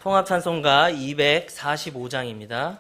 통합찬송가 245장입니다.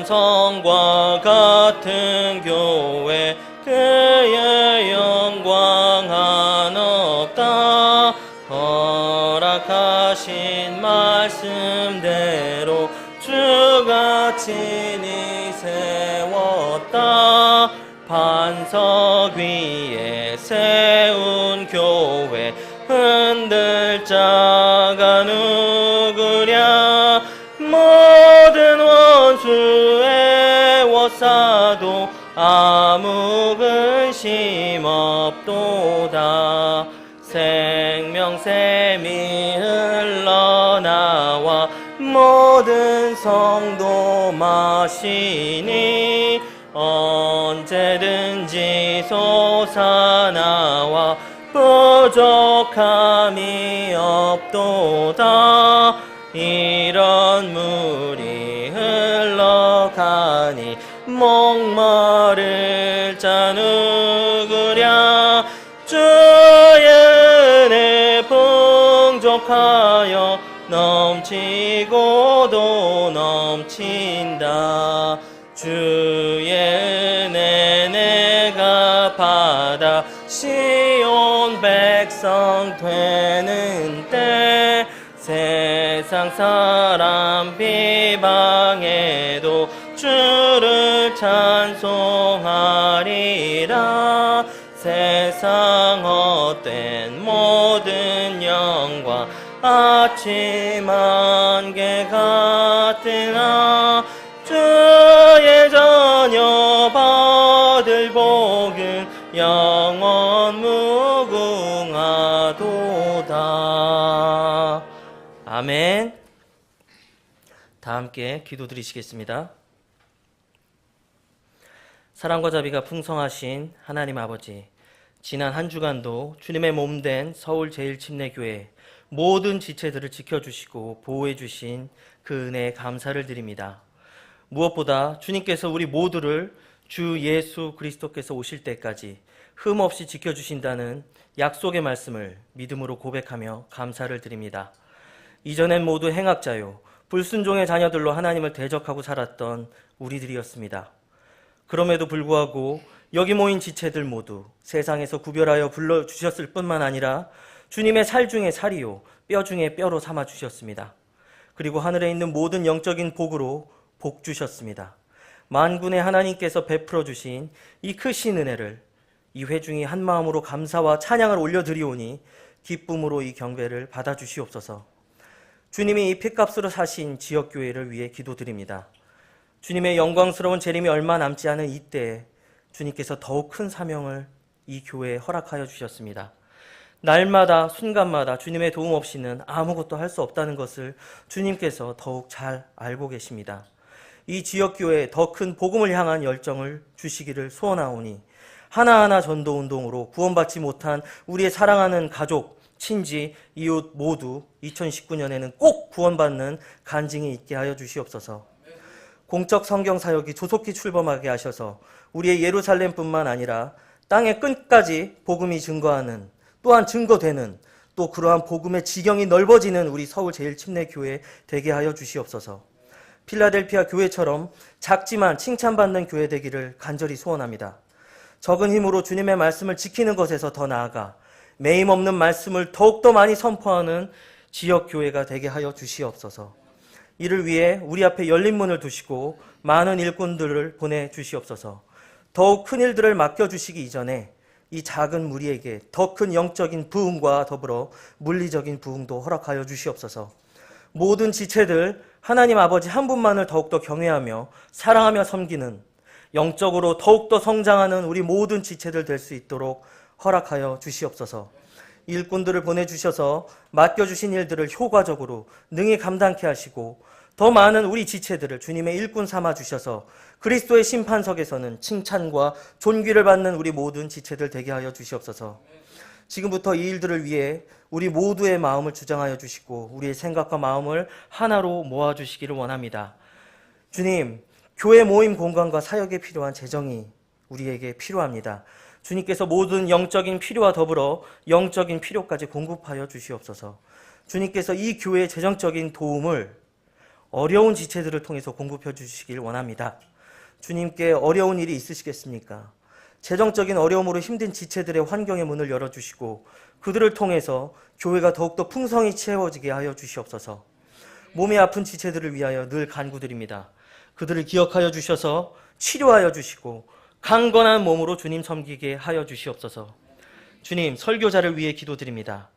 시온성과 같은 교회 그의 영광 한없다. 허락하신 말씀대로 주가 친히 세웠다. 반석 위에 세운 교회 흔들 자가 누구랴. 모든 원수의 워싸도 아무 근심 없도다. 생명샘이 흘러나와 모든 성도 마시니 언제든지 솟아나와 부족함이 없도다. 이런 물이 흘러가니 목마를 자 누구랴. 주의 은혜 풍족하여 넘치고도 넘친다. 주의 은혜 내가 받아 시온 백성 되는 때 세상 사람 비방해도 주를 찬송하리라. 세상 헛된 모든 영광 아침 안개 같으나 주의 자녀 받을 복은 영원 무궁하도다. 아멘. 다 함께 기도드리시겠습니다. 사랑과 자비가 풍성하신 하나님 아버지, 지난 한 주간도 주님의 몸된 서울제일침례교회 모든 지체들을 지켜주시고 보호해주신 그 은혜에 감사를 드립니다. 무엇보다 주님께서 우리 모두를 주 예수 그리스도께서 오실 때까지 흠없이 지켜주신다는 약속의 말씀을 믿음으로 고백하며 감사를 드립니다. 이전엔 모두 행악자요 불순종의 자녀들로 하나님을 대적하고 살았던 우리들이었습니다. 그럼에도 불구하고 여기 모인 지체들 모두 세상에서 구별하여 불러주셨을 뿐만 아니라 주님의 살 중에 살이요 뼈 중에 뼈로 삼아주셨습니다. 그리고 하늘에 있는 모든 영적인 복으로 복 주셨습니다. 만군의 하나님께서 베풀어 주신 이 크신 은혜를 이 회중이 한마음으로 감사와 찬양을 올려드리오니 기쁨으로 이 경배를 받아주시옵소서. 주님이 이 핏값으로 사신 지역교회를 위해 기도드립니다. 주님의 영광스러운 재림이 얼마 남지 않은 이때에 주님께서 더욱 큰 사명을 이 교회에 허락하여 주셨습니다. 날마다 순간마다 주님의 도움 없이는 아무것도 할 수 없다는 것을 주님께서 더욱 잘 알고 계십니다. 이 지역교회에 더 큰 복음을 향한 열정을 주시기를 소원하오니 하나하나 전도운동으로 구원받지 못한 우리의 사랑하는 가족, 친지, 이웃 모두 2019년에는 꼭 구원받는 간증이 있게 하여 주시옵소서. 공적 성경 사역이 조속히 출범하게 하셔서 우리의 예루살렘뿐만 아니라 땅의 끝까지 복음이 증거하는, 또한 증거되는, 또 그러한 복음의 지경이 넓어지는 우리 서울제일침례교회 되게 하여 주시옵소서. 필라델피아 교회처럼 작지만 칭찬받는 교회 되기를 간절히 소원합니다. 적은 힘으로 주님의 말씀을 지키는 것에서 더 나아가 매임 없는 말씀을 더욱더 많이 선포하는 지역교회가 되게 하여 주시옵소서. 이를 위해 우리 앞에 열린 문을 두시고 많은 일꾼들을 보내주시옵소서. 더욱 큰 일들을 맡겨주시기 이전에 이 작은 무리에게 더 큰 영적인 부흥과 더불어 물리적인 부흥도 허락하여 주시옵소서. 모든 지체들 하나님 아버지 한 분만을 더욱더 경외하며 사랑하며 섬기는, 영적으로 더욱더 성장하는 우리 모든 지체들 될 수 있도록 허락하여 주시옵소서. 일꾼들을 보내주셔서 맡겨주신 일들을 효과적으로 능히 감당케 하시고 더 많은 우리 지체들을 주님의 일꾼 삼아 주셔서 그리스도의 심판석에서는 칭찬과 존귀를 받는 우리 모든 지체들 되게 하여 주시옵소서. 지금부터 이 일들을 위해 우리 모두의 마음을 주장하여 주시고 우리의 생각과 마음을 하나로 모아주시기를 원합니다. 주님, 교회 모임 공간과 사역에 필요한 재정이 우리에게 필요합니다. 주님께서 모든 영적인 필요와 더불어 영적인 필요까지 공급하여 주시옵소서. 주님께서 이 교회의 재정적인 도움을 어려운 지체들을 통해서 공급해 주시길 원합니다. 주님께 어려운 일이 있으시겠습니까? 재정적인 어려움으로 힘든 지체들의 환경의 문을 열어주시고 그들을 통해서 교회가 더욱더 풍성히 채워지게 하여 주시옵소서. 몸이 아픈 지체들을 위하여 늘 간구드립니다. 그들을 기억하여 주셔서 치료하여 주시고 강건한 몸으로 주님 섬기게 하여 주시옵소서. 주님, 설교자를 위해 기도드립니다.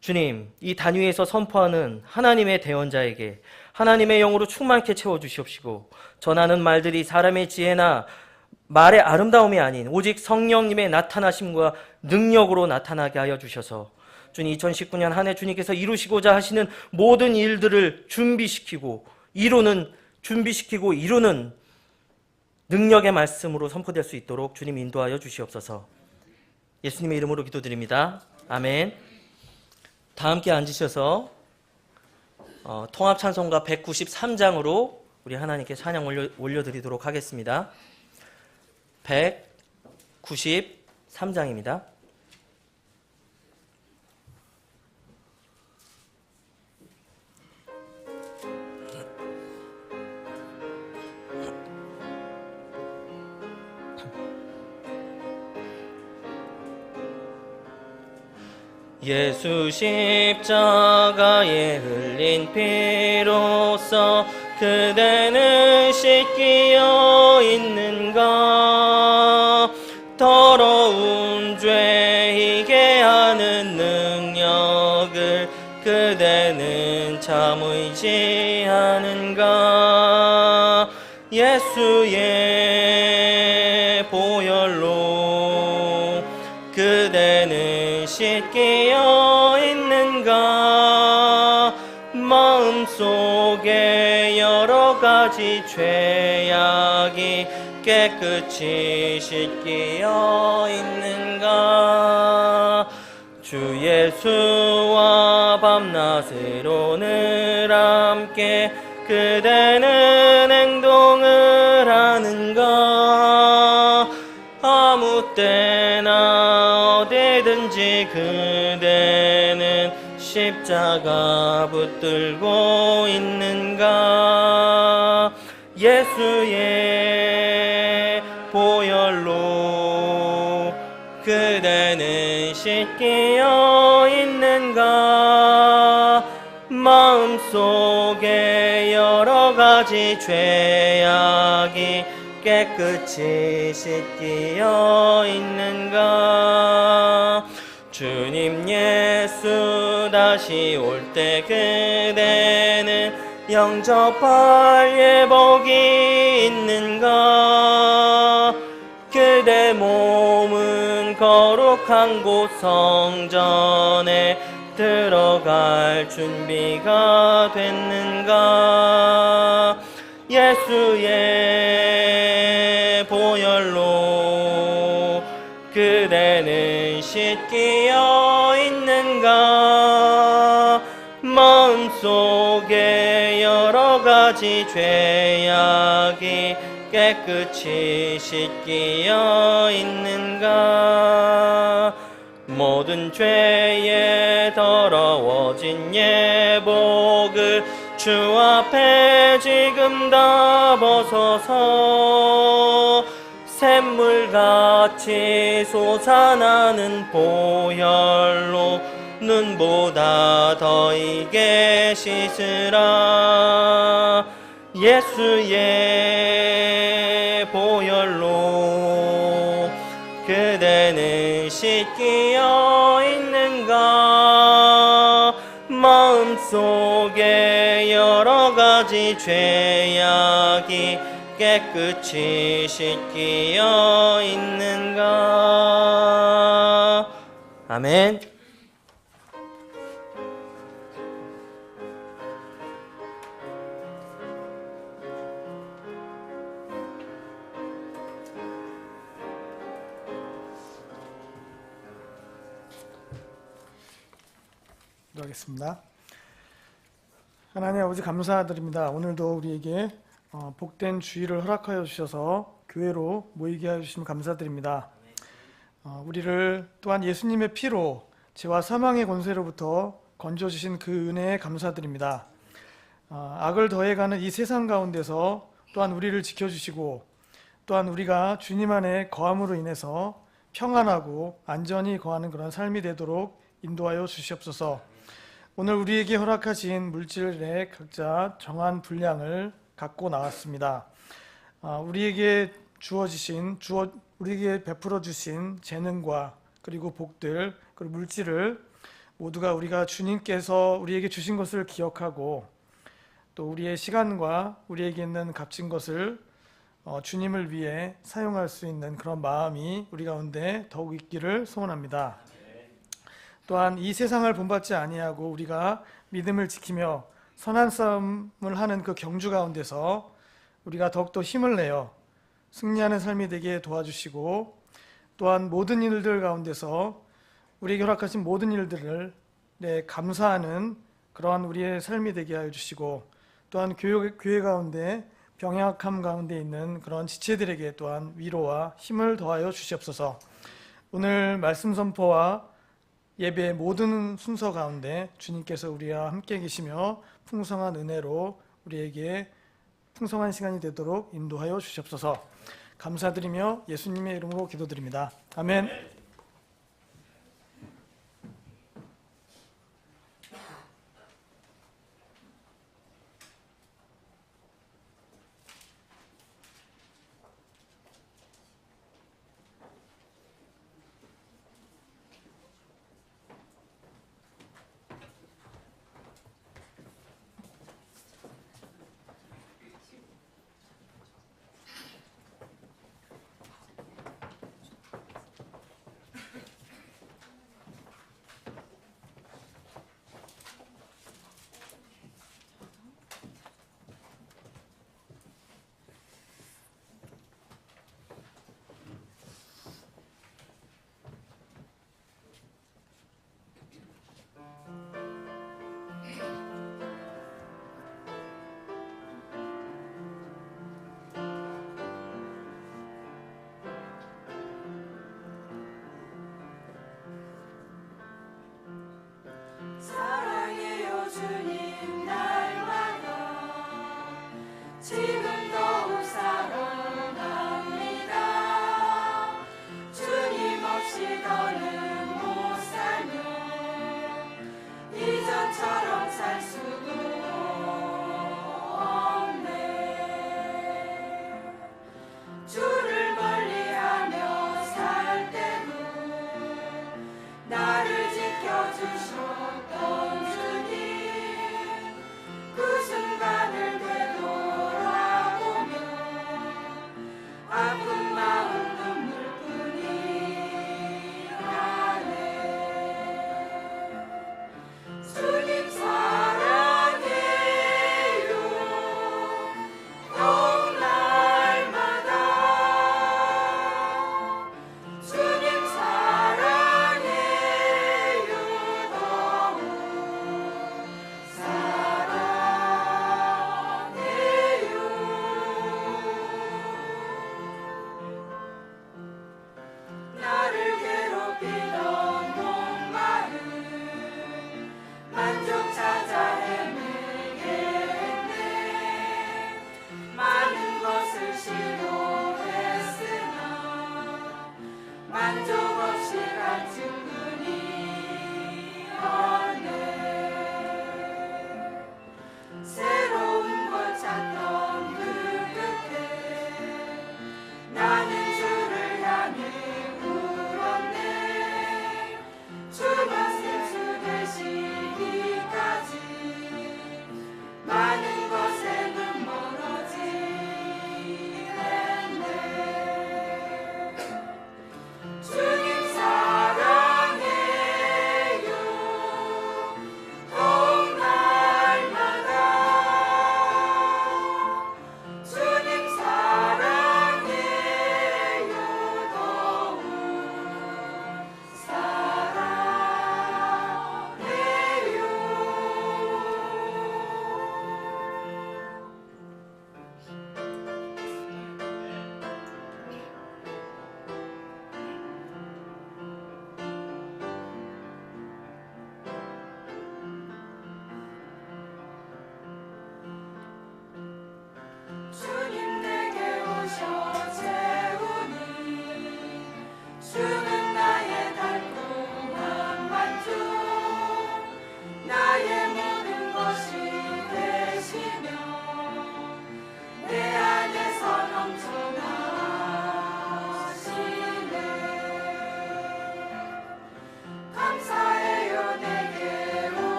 주님, 이 단위에서 선포하는 하나님의 대언자에게 하나님의 영으로 충만케 채워주시옵시고 전하는 말들이 사람의 지혜나 말의 아름다움이 아닌 오직 성령님의 나타나심과 능력으로 나타나게 하여 주셔서 주님 2019년 한 해 주님께서 이루시고자 하시는 모든 일들을 준비시키고 이루는 능력의 말씀으로 선포될 수 있도록 주님 인도하여 주시옵소서. 예수님의 이름으로 기도드립니다. 아멘. 다 함께 앉으셔서 통합찬송가 193장으로 우리 하나님께 찬양 올려드리도록 하겠습니다. 193장입니다. 예수 십자가에 흘린 피로써 그대는 씻기어 있는가? 더러운 죄이게 하는 능력을 그대는 참 의지하는가? 예수의 보혈로 그대는 씻기어 있는가? 마음속에 여러 가지 죄악이 깨끗이 씻기어 있는가? 주 예수와 밤낮으로 늘 함께 그대는 행동을 하는가? 아무 때나 어디든지 그대는 십자가 붙들고 있는가? 예수의 보혈로 그대는 씻기어 있는가? 마음속에 여러 가지 죄악이 깨끗이 씻기어 있는가? 주님 예수 다시 올 때 그대는 영접할 예복이 있는가? 그대 몸은 거룩한 곳 성전에 들어갈 준비가 됐는가? 예수의 보혈로 그대는 씻기어 있는가? 마음속에 여러 가지 죄악이 깨끗이 씻기어 있는가? 모든 죄에 더러워진 예복을 주 앞에 지금 다 벗어서 샘물같이 솟아나는 보혈로 눈보다 더 익게 씻으라. 예수의 보혈로 그대는 씻기어 있는가? 마음속에 여러 가지 죄악이 깨끗이 씻기어 있는가? 아멘. 기도하겠습니다. 하나님 아버지 감사드립니다. 오늘도 우리에게 복된 주일을 허락하여 주셔서 교회로 모이게 하여 주시면 감사드립니다. 우리를 또한 예수님의 피로 죄와 사망의 권세로부터 건져주신 그 은혜에 감사드립니다. 악을 더해가는 이 세상 가운데서 또한 우리를 지켜주시고 또한 우리가 주님 안에 거함으로 인해서 평안하고 안전히 거하는 그런 삶이 되도록 인도하여 주시옵소서. 오늘 우리에게 허락하신 물질의 각자 정한 분량을 갖고 나왔습니다. 우리에게 우리에게 베풀어 주신 재능과 그리고 복들 그리고 물질을 모두가 우리가 주님께서 우리에게 주신 것을 기억하고 또 우리의 시간과 우리에게 있는 값진 것을 주님을 위해 사용할 수 있는 그런 마음이 우리 가운데 더욱 있기를 소원합니다. 또한 이 세상을 본받지 아니하고 우리가 믿음을 지키며 선한 싸움을 하는 그 경주 가운데서 우리가 더욱더 힘을 내어 승리하는 삶이 되게 도와주시고 또한 모든 일들 가운데서 우리에게 허락하신 모든 일들을 감사하는 그러한 우리의 삶이 되게 하여 주시고 또한 교회 가운데 병약함 가운데 있는 그런 지체들에게 또한 위로와 힘을 더하여 주시옵소서. 오늘 말씀 선포와 예배의 모든 순서 가운데 주님께서 우리와 함께 계시며 풍성한 은혜로 우리에게 풍성한 시간이 되도록 인도하여 주시옵소서. 감사드리며 예수님의 이름으로 기도드립니다. 아멘.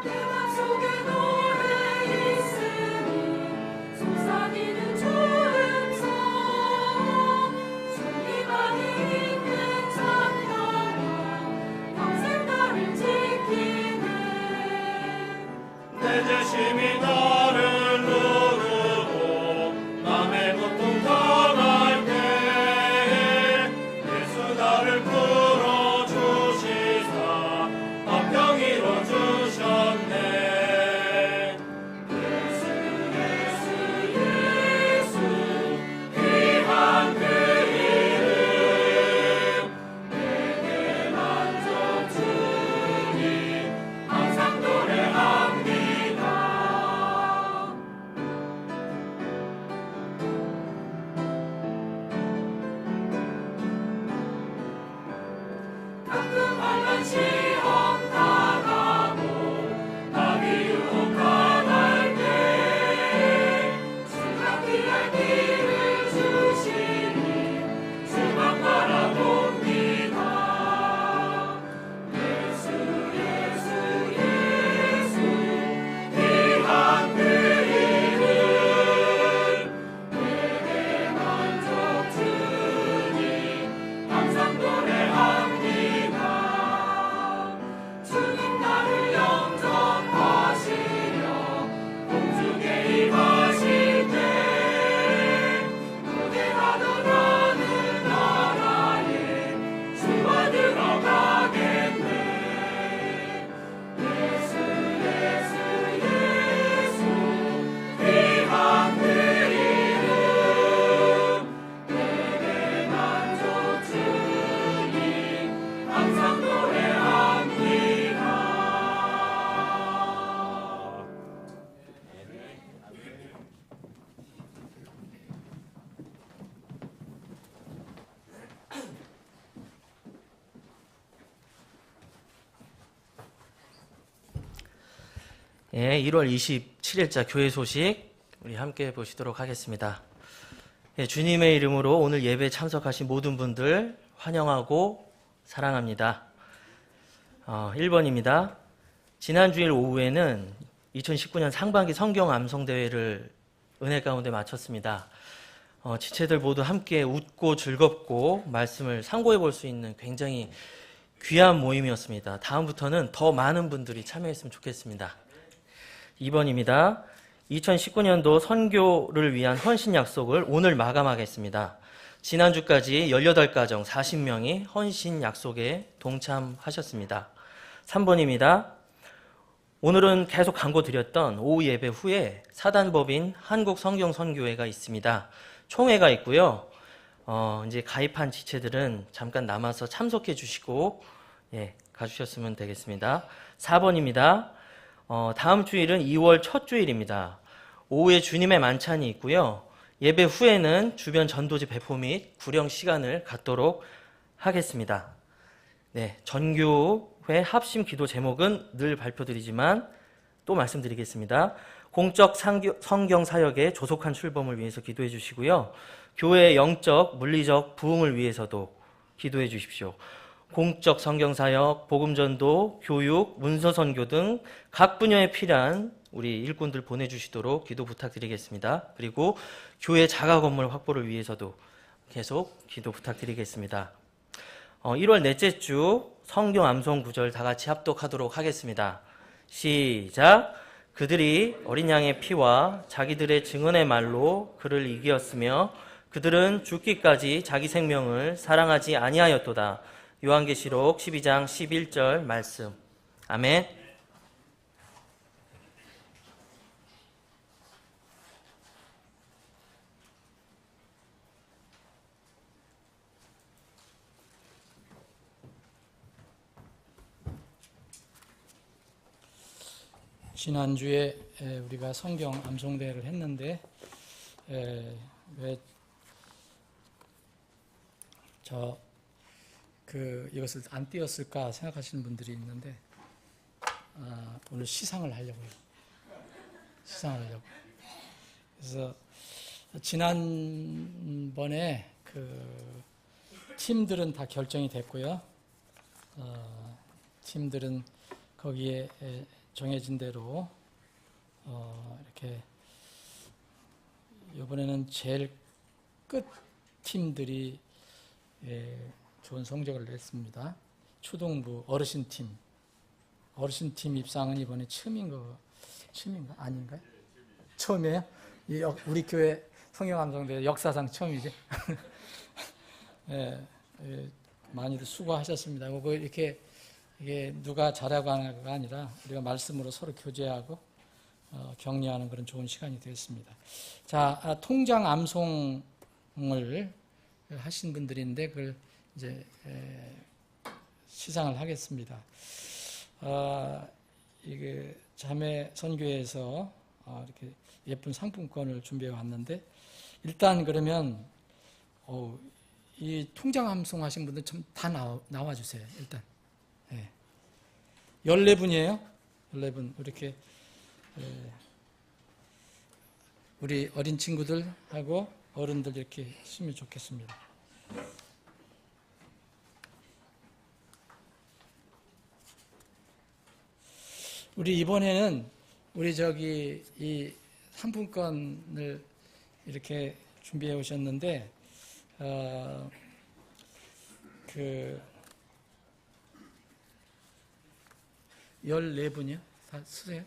내 맘속에 노래 있으니 속삭이는 좋은 성 주님 안에 있는 참 평화 평생 나를 지키네 내 재심이 나를 누르고 남의 고통 당할 때에 예수 나를 풀어주시사 화평 이뤄주셨네. 예수 예수 예수 귀한 그 이름 내게 만족 주니 항상 노래합니다. 가끔 환난 시험 당하고 마귀 유혹당할 때 주가 피할 길을 주시니 주만 바라봅니다. 예수 예수 예수 귀한 그 이름 내게 만족 주니 항상 노래합니다. 주님 나를 영접하시려 공중에 임하실 때 무대하던 하늘 나라에 주와 들어가겠네. 예수 예수 예수 귀한 그 이름 내게 만족 주니 항상 노래합니다. 예, 1월 27일자 교회 소식 우리 함께 보시도록 하겠습니다. 예, 주님의 이름으로 오늘 예배에 참석하신 모든 분들 환영하고 사랑합니다. 1번입니다. 지난 주일 오후에는 2019년 상반기 성경 암송대회를 은혜 가운데 마쳤습니다. 지체들 모두 함께 웃고 즐겁고 말씀을 상고해 볼 수 있는 굉장히 귀한 모임이었습니다. 다음부터는 더 많은 분들이 참여했으면 좋겠습니다. 2번입니다. 2019년도 선교를 위한 헌신 약속을 오늘 마감하겠습니다. 지난주까지 18가정 40명이 헌신 약속에 동참하셨습니다. 3번입니다. 오늘은 계속 광고 드렸던 오후 예배 후에 사단법인 한국성경선교회가 있습니다. 총회가 있고요. 이제 가입한 지체들은 잠깐 남아서 참석해 주시고 가주셨으면 되겠습니다. 4번입니다. 다음 주일은 2월 첫 주일입니다. 오후에 주님의 만찬이 있고요. 예배 후에는 주변 전도지 배포 및 구령 시간을 갖도록 하겠습니다. 네, 전교회 합심 기도 제목은 늘 발표드리지만 또 말씀드리겠습니다. 공적 성경 사역의 조속한 출범을 위해서 기도해 주시고요. 교회의 영적, 물리적 부흥을 위해서도 기도해 주십시오. 공적 성경사역, 복음전도, 교육, 문서선교 등 각 분야에 필요한 우리 일꾼들 보내주시도록 기도 부탁드리겠습니다. 그리고 교회 자가 건물 확보를 위해서도 계속 기도 부탁드리겠습니다. 1월 넷째 주 성경 암송 구절 다 같이 합독하도록 하겠습니다. 시작! 그들이 어린 양의 피와 자기들의 증언의 말로 그를 이기었으며 그들은 죽기까지 자기 생명을 사랑하지 아니하였도다. 요한계시록 12장 11절 말씀. 아멘. 지난주에 우리가 성경 암송대회를 했는데 왜 이것을 안 띄웠을까 생각하시는 분들이 있는데 오늘 시상을 하려고요. 그래서 지난번에 팀들은 다 결정이 됐고요. 팀들은 거기에 정해진 대로 이렇게 이번에는 제일 끝 팀들이 좋은 성적을 냈습니다. 초등부 어르신팀 입상은 이번에 처음인가 아닌가요? 처음이에요? 우리 교회 성경암성대 역사상 처음이지. 많이들 수고하셨습니다. 이렇게 이게 누가 잘하고 안 하고가 아니라 우리가 말씀으로 서로 교제하고 격려하는 그런 좋은 시간이 되었습니다. 자, 통장 암송을 하신 분들인데 그걸 이제 시상을 하겠습니다. 이게 자매 선교회에서 이렇게 예쁜 상품권을 준비해 왔는데 일단 그러면 이 통장 암송 하신 분들 좀 다 나와 주세요. 일단 14분이에요. 14분 이렇게 우리 어린 친구들하고 어른들 이렇게 있으면 좋겠습니다. 우리 이번에는 우리 이 상품권을 이렇게 준비해 오셨는데 14분이요? 다 쓰세요?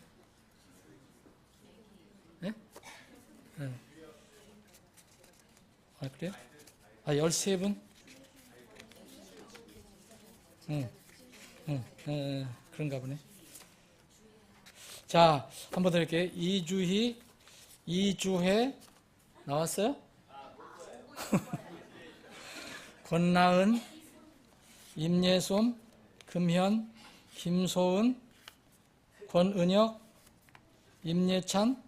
네? 네. 그래요? 13분? 그런가 보네. 자, 한번 더 이렇게 이주혜 나왔어요? 권나은, 임예솜, 금현, 김소은, 권은혁, 임예찬,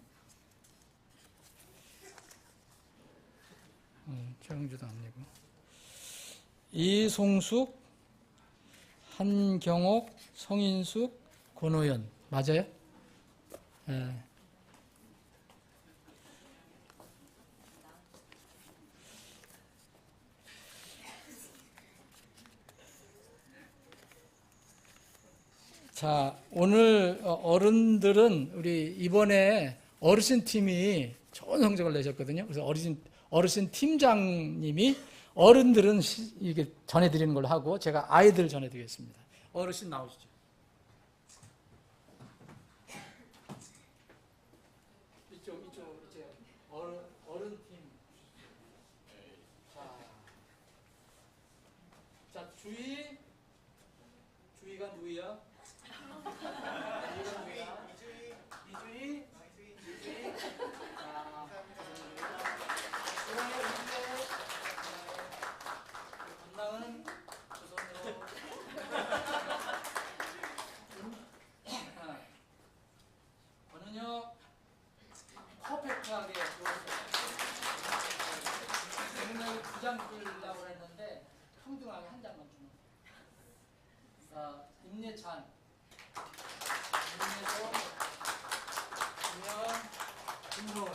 최영주도 아니고, 이송숙, 한경옥, 성인숙, 권호연 맞아요? 네. 자, 오늘 어른들은 우리 이번에 어르신 팀이 좋은 성적을 내셨거든요. 그래서 어르신 팀장님이 어른들은 이게 전해드리는 걸로 하고 제가 아이들 전해드리겠습니다. 어르신 나오시죠. 이쪽 어른 팀. 자, 주희가 누구야? 이주희. 건강은 조선으로. 권은혁 퍼펙트하게 오늘 2장 끌려고 했는데 평등하게 한 장만 주는. 자, 임예찬. 김소은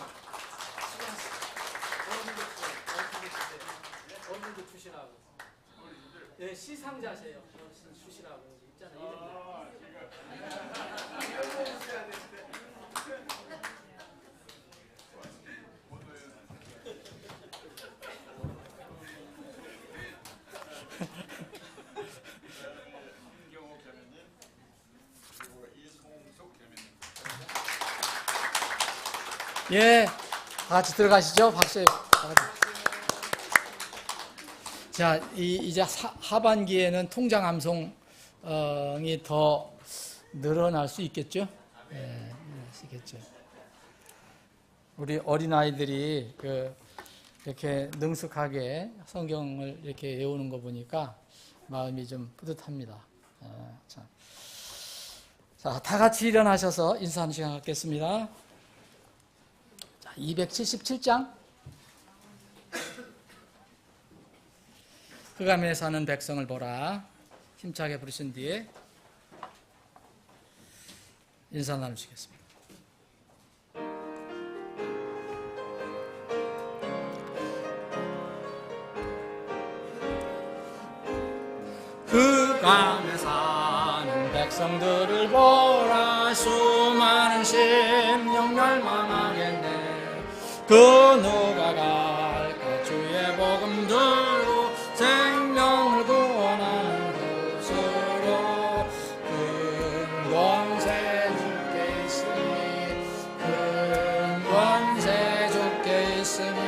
어른들 주시라고. 네, 시상자세요. 어르신 주시라고 있잖아요. 예, 다 같이 들어가시죠. 박수. 자, 이제 하반기에는 통장 암송이 더 늘어날 수 있겠죠? 예, 있겠죠. 우리 어린 아이들이 이렇게 능숙하게 성경을 이렇게 외우는 거 보니까 마음이 좀 뿌듯합니다. 자, 다 같이 일어나셔서 인사하는 시간 갖겠습니다. 277장 흑암에 사는 백성을 보라 힘차게 부르신 뒤에 인사 나누시겠습니다. 흑암에 사는 백성 백성들을 보라 수많은 심령 멸망하겠네. 그 누가 갈까 주의 복음 들고 생명을 구원하는 곳으로. 큰 권세 주께 있으니 큰 권세 주께 있으니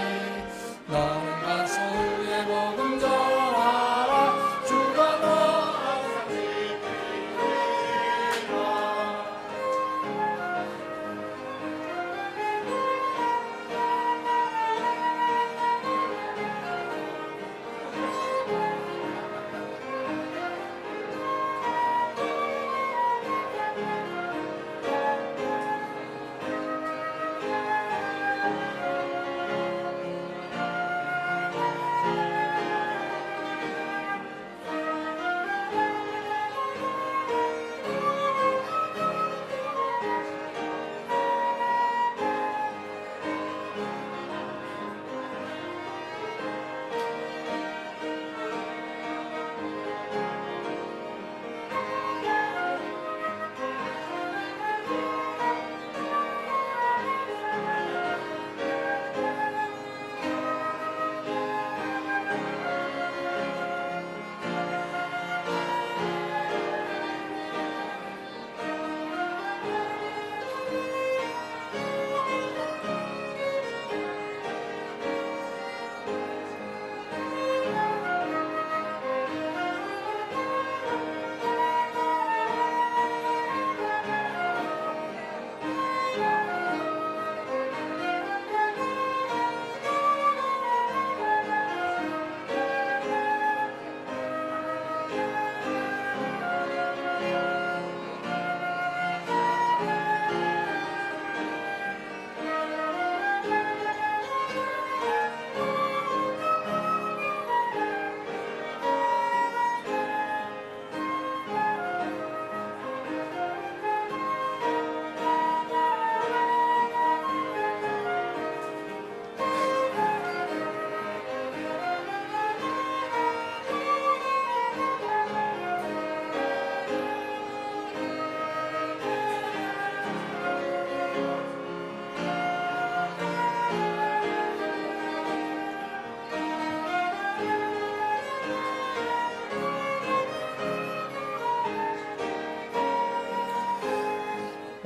너는 가서 주의 복음 전하라. 주가 너와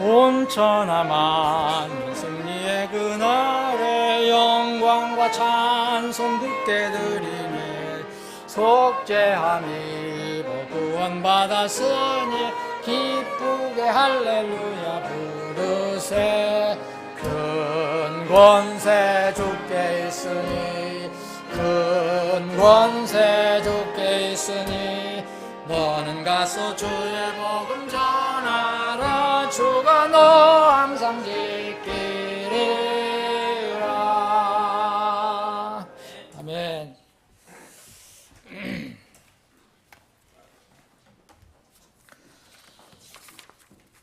온천하 만민 승리의 그날에 영광과 찬송 듣게 드리니 속죄함이 구원 받았으니 기쁘게 할렐루야 부르세. 큰 권세 주께 있으니 큰 권세 주께 있으니 너는 가서 주의 복음 전하라. 주가 너 항상 지키리라. 아멘.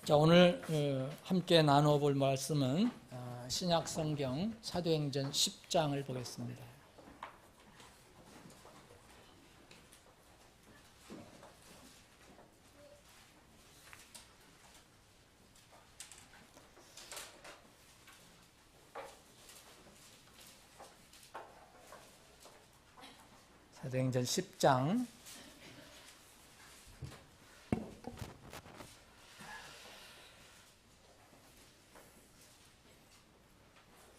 자, 오늘 함께 나누어 볼 말씀은 신약 성경 사도행전 10장을 보겠습니다. 사도행전 10장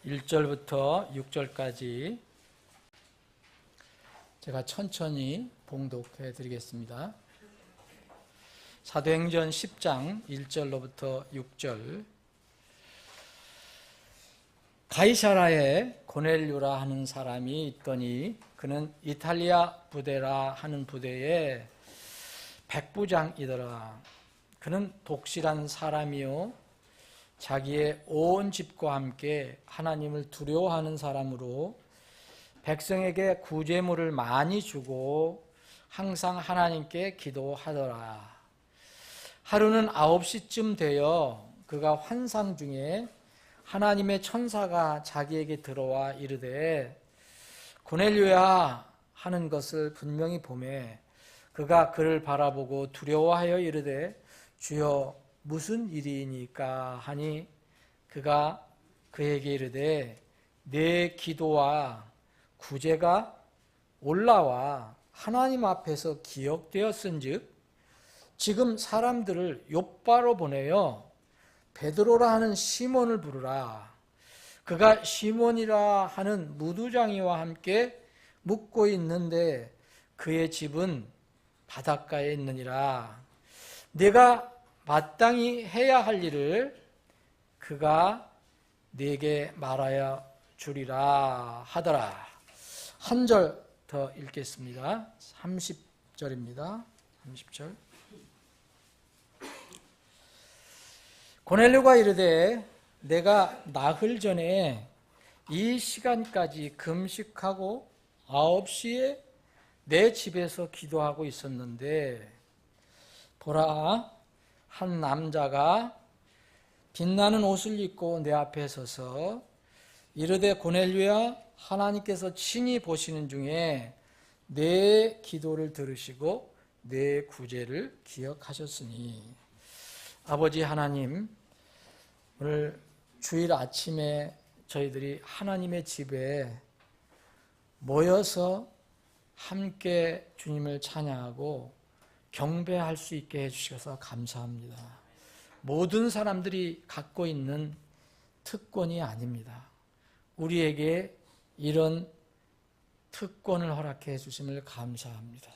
1절부터 6절까지 제가 천천히 봉독해 드리겠습니다. 사도행전 10장 1절로부터 6절. 가이사라에 고넬료라 하는 사람이 있더니 그는 이탈리아 부대라 하는 부대의 백부장이더라. 그는 독실한 사람이요 자기의 온 집과 함께 하나님을 두려워하는 사람으로 백성에게 구제물을 많이 주고 항상 하나님께 기도하더라. 하루는 9시쯤 되어 그가 환상 중에 하나님의 천사가 자기에게 들어와 이르되 고넬료야 하는 것을 분명히 보매 그가 그를 바라보고 두려워하여 이르되 주여 무슨 일이니까 하니 그가 그에게 이르되 내 기도와 구제가 올라와 하나님 앞에서 기억되었은즉 지금 사람들을 욥바로 보내어 베드로라 하는 시몬을 부르라. 그가 시몬이라 하는 무두장이와 함께 묵고 있는데 그의 집은 바닷가에 있느니라. 내가 마땅히 해야 할 일을 그가 네게 말하여 주리라 하더라. 한 절 더 읽겠습니다. 30절입니다. 30절. 고넬료가 이르되 내가 나흘 전에 이 시간까지 금식하고 9시에 내 집에서 기도하고 있었는데 보라, 한 남자가 빛나는 옷을 입고 내 앞에 서서 이르되 고넬료야, 하나님께서 친히 보시는 중에 내 기도를 들으시고 내 구제를 기억하셨으니. 아버지 하나님, 오늘 주일 아침에 저희들이 하나님의 집에 모여서 함께 주님을 찬양하고 경배할 수 있게 해주셔서 감사합니다. 모든 사람들이 갖고 있는 특권이 아닙니다. 우리에게 이런 특권을 허락해 주심을 감사합니다.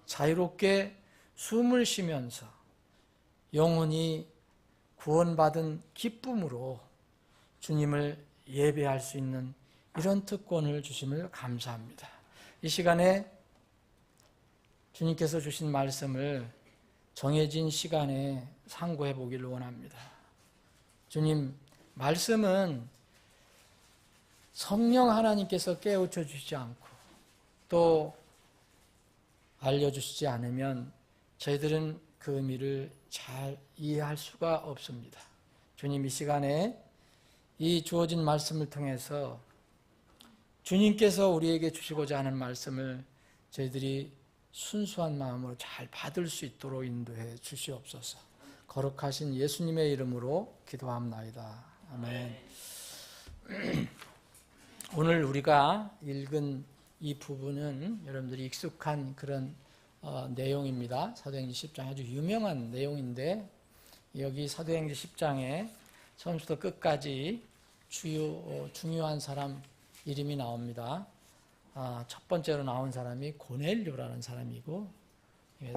자유롭게 숨을 쉬면서 영혼이 구원받은 기쁨으로 주님을 예배할 수 있는 이런 특권을 주심을 감사합니다. 이 시간에 주님께서 주신 말씀을 정해진 시간에 상고해 보기를 원합니다. 주님, 말씀은 성령 하나님께서 깨우쳐 주시지 않고 또 알려주시지 않으면 저희들은 그 의미를 잘 이해할 수가 없습니다. 주님, 이 시간에 이 주어진 말씀을 통해서 주님께서 우리에게 주시고자 하는 말씀을 저희들이 순수한 마음으로 잘 받을 수 있도록 인도해 주시옵소서. 거룩하신 예수님의 이름으로 기도합나이다. 아멘. 오늘 우리가 읽은 이 부분은 여러분들이 익숙한 그런 내용입니다. 사도행전 10장 아주 유명한 내용인데 여기 사도행전 10장에 처음부터 끝까지 중요한 사람 이름이 나옵니다. 첫 번째로 나온 사람이 고넬료라는 사람이고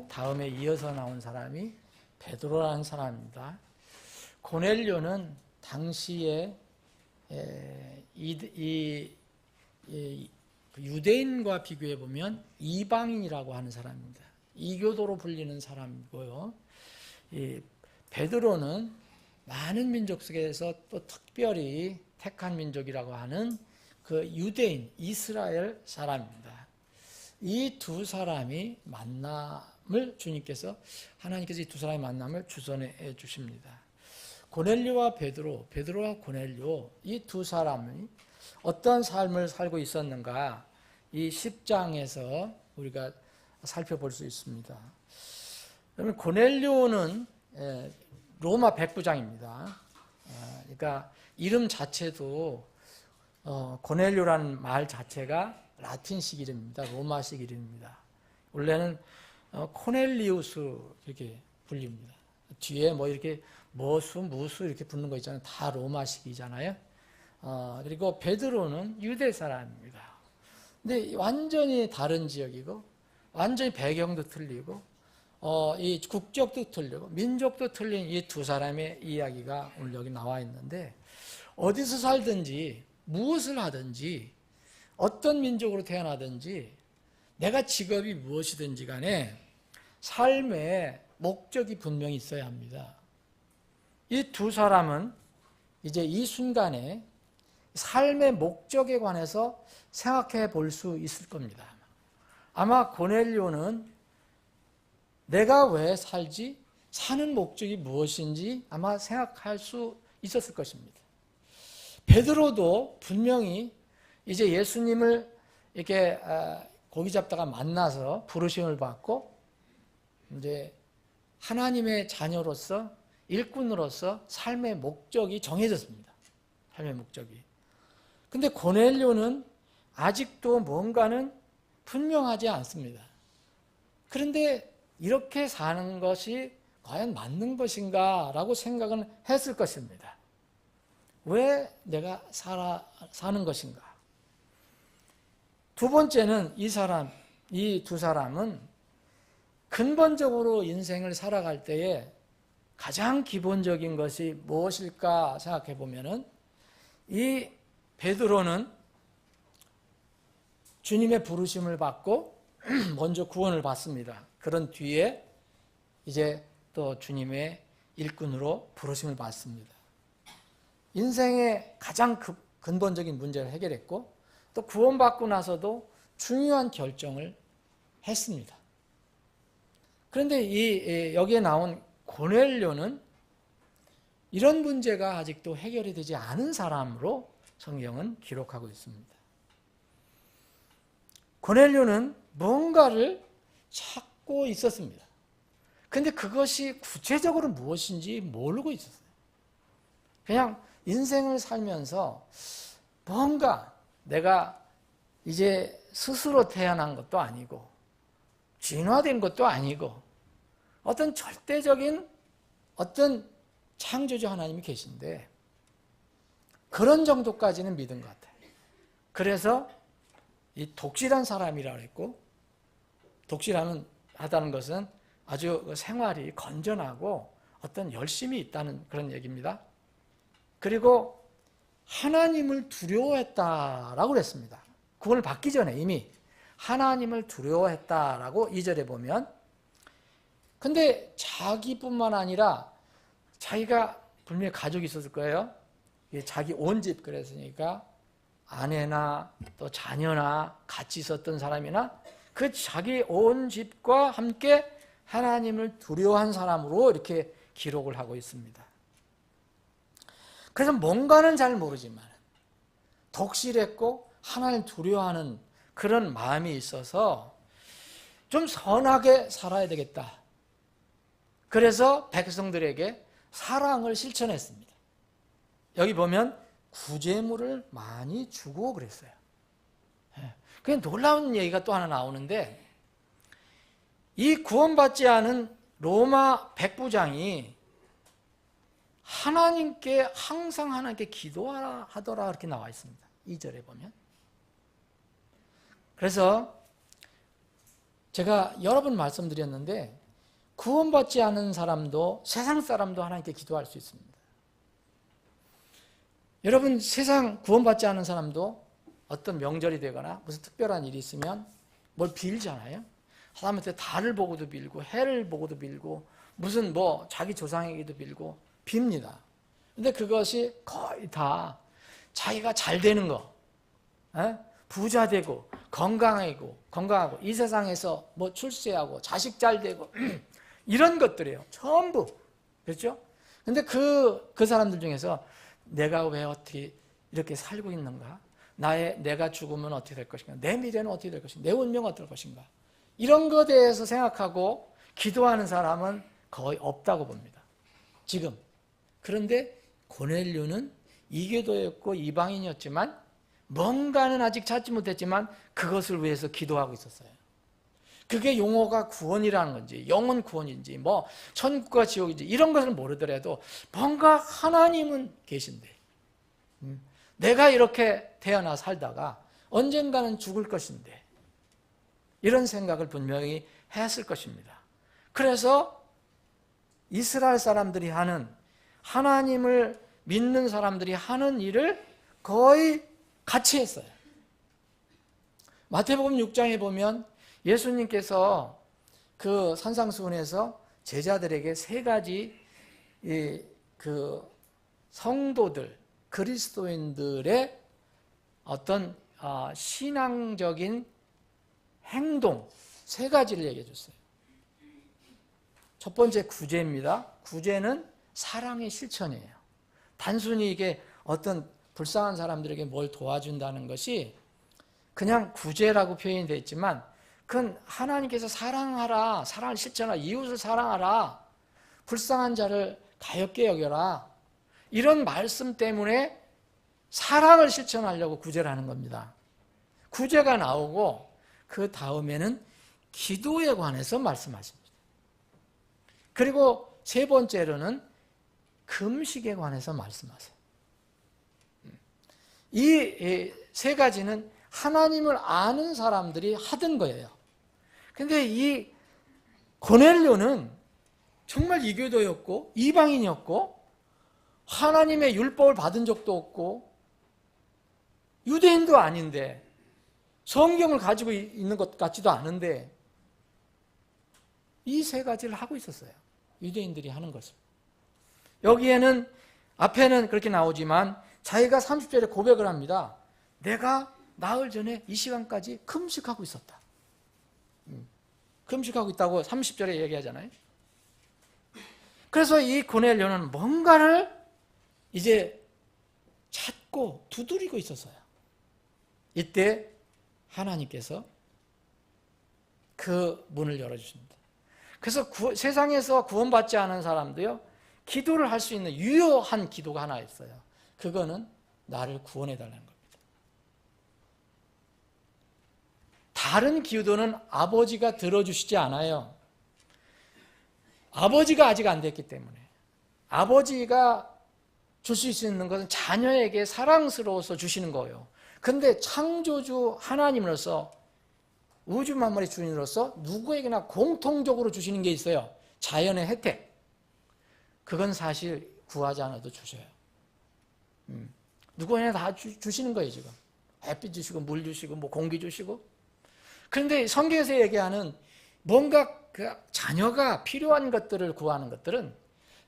다음에 이어서 나온 사람이 베드로라는 사람입니다. 고넬료는 당시에 유대인과 비교해 보면 이방인이라고 하는 사람입니다. 이교도로 불리는 사람이고요. 베드로는 많은 민족 속에서 또 특별히 택한 민족이라고 하는 그 유대인 이스라엘 사람입니다. 이 두 사람이 만남을 주님께서 하나님께서 이 두 사람의 만남을 주선해 주십니다. 고넬료와 베드로와 고넬료 이 두 사람이 어떤 삶을 살고 있었는가 이 10장에서 우리가 살펴볼 수 있습니다. 그러면 고넬료는 로마 백부장입니다. 그러니까 이름 자체도 고넬료라는 말 자체가 라틴식 이름입니다. 로마식 이름입니다. 원래는 코넬리우스 이렇게 불립니다. 뒤에 뭐 이렇게 무수 이렇게 붙는 거 있잖아요. 다 로마식이잖아요. 그리고 베드로는 유대 사람입니다. 근데 완전히 다른 지역이고 완전히 배경도 틀리고 이 국적도 틀리고 민족도 틀린 이 두 사람의 이야기가 오늘 여기 나와 있는데 어디서 살든지 무엇을 하든지 어떤 민족으로 태어나든지 내가 직업이 무엇이든지 간에 삶의 목적이 분명히 있어야 합니다. 이 두 사람은 이제 이 순간에 삶의 목적에 관해서 생각해 볼 수 있을 겁니다. 아마 고넬료는 내가 왜 살지? 사는 목적이 무엇인지 아마 생각할 수 있었을 것입니다. 베드로도 분명히 이제 예수님을 이렇게 고기 잡다가 만나서 부르심을 받고 이제 하나님의 자녀로서 일꾼으로서 삶의 목적이 정해졌습니다. 삶의 목적이. 근데 고넬료는 아직도 뭔가는 분명하지 않습니다. 그런데 이렇게 사는 것이 과연 맞는 것인가 라고 생각은 했을 것입니다. 왜 내가 사는 것인가? 두 번째는 이 두 사람은 근본적으로 인생을 살아갈 때에 가장 기본적인 것이 무엇일까 생각해 보면은 이 베드로는 주님의 부르심을 받고 먼저 구원을 받습니다. 그런 뒤에 이제 또 주님의 일꾼으로 부르심을 받습니다. 인생의 가장 근본적인 문제를 해결했고 또 구원받고 나서도 중요한 결정을 했습니다. 그런데 여기에 나온 고넬료는 이런 문제가 아직도 해결이 되지 않은 사람으로 성경은 기록하고 있습니다. 고넬료는 뭔가를 찾고 있었습니다. 그런데 그것이 구체적으로 무엇인지 모르고 있었어요. 그냥 인생을 살면서 뭔가 내가 이제 스스로 태어난 것도 아니고 진화된 것도 아니고 어떤 절대적인 어떤 창조주 하나님이 계신데 그런 정도까지는 믿은 것 같아요. 그래서 이 독실한 사람이라고 했고, 독실하다는 것은 아주 생활이 건전하고 어떤 열심이 있다는 그런 얘기입니다. 그리고 하나님을 두려워했다라고 그랬습니다. 구원을 받기 전에 이미 하나님을 두려워했다라고 2절에 보면, 근데 자기뿐만 아니라 자기가 분명히 가족이 있었을 거예요. 자기 온 집, 그랬으니까 아내나 또 자녀나 같이 있었던 사람이나 그 자기 온 집과 함께 하나님을 두려워한 사람으로 이렇게 기록을 하고 있습니다. 그래서 뭔가는 잘 모르지만 독실했고 하나님을 두려워하는 그런 마음이 있어서 좀 선하게 살아야 되겠다. 그래서 백성들에게 사랑을 실천했습니다. 여기 보면 구제물을 많이 주고 그랬어요. 그게 놀라운 얘기가 또 하나 나오는데, 이 구원받지 않은 로마 백부장이 하나님께 항상 하나님께 기도하더라 이렇게 나와 있습니다. 2절에 보면. 그래서 제가 여러 번 말씀드렸는데 구원받지 않은 사람도 세상 사람도 하나님께 기도할 수 있습니다. 여러분, 세상 구원받지 않은 사람도 어떤 명절이 되거나 무슨 특별한 일이 있으면 뭘 빌잖아요. 하나님한테 달을 보고도 빌고 해를 보고도 빌고 무슨 자기 조상에게도 빌고 빕니다. 근데 그것이 거의 다 자기가 잘 되는 거, 부자 되고 건강하고 이 세상에서 출세하고 자식 잘 되고 이런 것들이에요. 전부. 그렇죠? 근데 그 사람들 중에서 내가 왜 어떻게 이렇게 살고 있는가? 내가 죽으면 어떻게 될 것인가? 내 미래는 어떻게 될 것인가? 내 운명은 어떨 것인가? 이런 것에 대해서 생각하고 기도하는 사람은 거의 없다고 봅니다. 지금. 그런데 고넬료는 이교도였고 이방인이었지만 뭔가는 아직 찾지 못했지만 그것을 위해서 기도하고 있었어요. 그게 용어가 구원이라는 건지 영혼 구원인지 천국과 지옥인지 이런 것을 모르더라도 뭔가 하나님은 계신데 내가 이렇게 태어나 살다가 언젠가는 죽을 것인데 이런 생각을 분명히 했을 것입니다. 그래서 이스라엘 사람들이 하는, 하나님을 믿는 사람들이 하는 일을 거의 같이 했어요. 마태복음 6장에 보면 예수님께서 그 산상수훈에서 제자들에게 세 가지 성도들, 그리스도인들의 어떤 신앙적인 행동 세 가지를 얘기해 줬어요. 첫 번째 구제입니다. 구제는 사랑의 실천이에요. 단순히 이게 어떤 불쌍한 사람들에게 뭘 도와준다는 것이 그냥 구제라고 표현이 되어 있지만 그건 하나님께서 사랑하라, 사랑을 실천하라, 이웃을 사랑하라 불쌍한 자를 가엾게 여겨라. 이런 말씀 때문에 사랑을 실천하려고 구제를 하는 겁니다. 구제가 나오고 그 다음에는 기도에 관해서 말씀하십니다. 그리고 세 번째로는 금식에 관해서 말씀하세요. 이 세 가지는 하나님을 아는 사람들이 하던 거예요. 근데 이 고넬료는 정말 이교도였고 이방인이었고 하나님의 율법을 받은 적도 없고 유대인도 아닌데 성경을 가지고 있는 것 같지도 않은데 이 세 가지를 하고 있었어요. 유대인들이 하는 것을. 여기에는 앞에는 그렇게 나오지만 자기가 30절에 고백을 합니다. 내가 나흘 전에 이 시간까지 금식하고 있었다. 금식하고 있다고 30절에 얘기하잖아요. 그래서 이 고넬료는 뭔가를 이제 찾고 두드리고 있었어요. 이때 하나님께서 그 문을 열어주십니다. 그래서 세상에서 구원받지 않은 사람도요, 기도를 할 수 있는 유효한 기도가 하나 있어요. 그거는 나를 구원해달라는 겁니다. 다른 기도는 아버지가 들어주시지 않아요. 아버지가 아직 안 됐기 때문에. 아버지가 줄 수 있는 것은 자녀에게 사랑스러워서 주시는 거예요. 근데 창조주 하나님으로서 우주 만물의 주인으로서 누구에게나 공통적으로 주시는 게 있어요. 자연의 혜택. 그건 사실 구하지 않아도 주셔요. 누구에게나 다 주시는 거예요, 지금. 햇빛 주시고, 물 주시고, 뭐 공기 주시고. 그런데 성경에서 얘기하는 뭔가 그 자녀가 필요한 것들을 구하는 것들은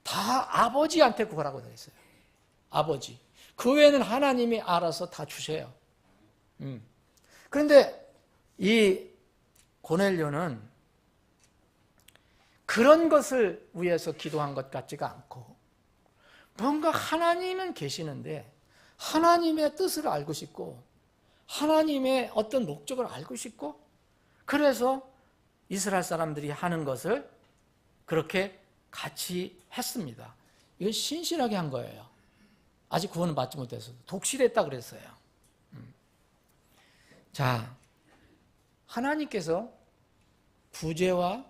다 아버지한테 구하라고 되어 있어요. 아버지. 그 외에는 하나님이 알아서 다 주셔요. 그런데 이 고넬료는 그런 것을 위해서 기도한 것 같지가 않고 뭔가 하나님은 계시는데 하나님의 뜻을 알고 싶고 하나님의 어떤 목적을 알고 싶고 그래서 이스라엘 사람들이 하는 것을 그렇게 같이 했습니다. 이건 신실하게 한 거예요. 아직 구원을 받지 못해서 독실했다 그랬어요. 자, 하나님께서 구제와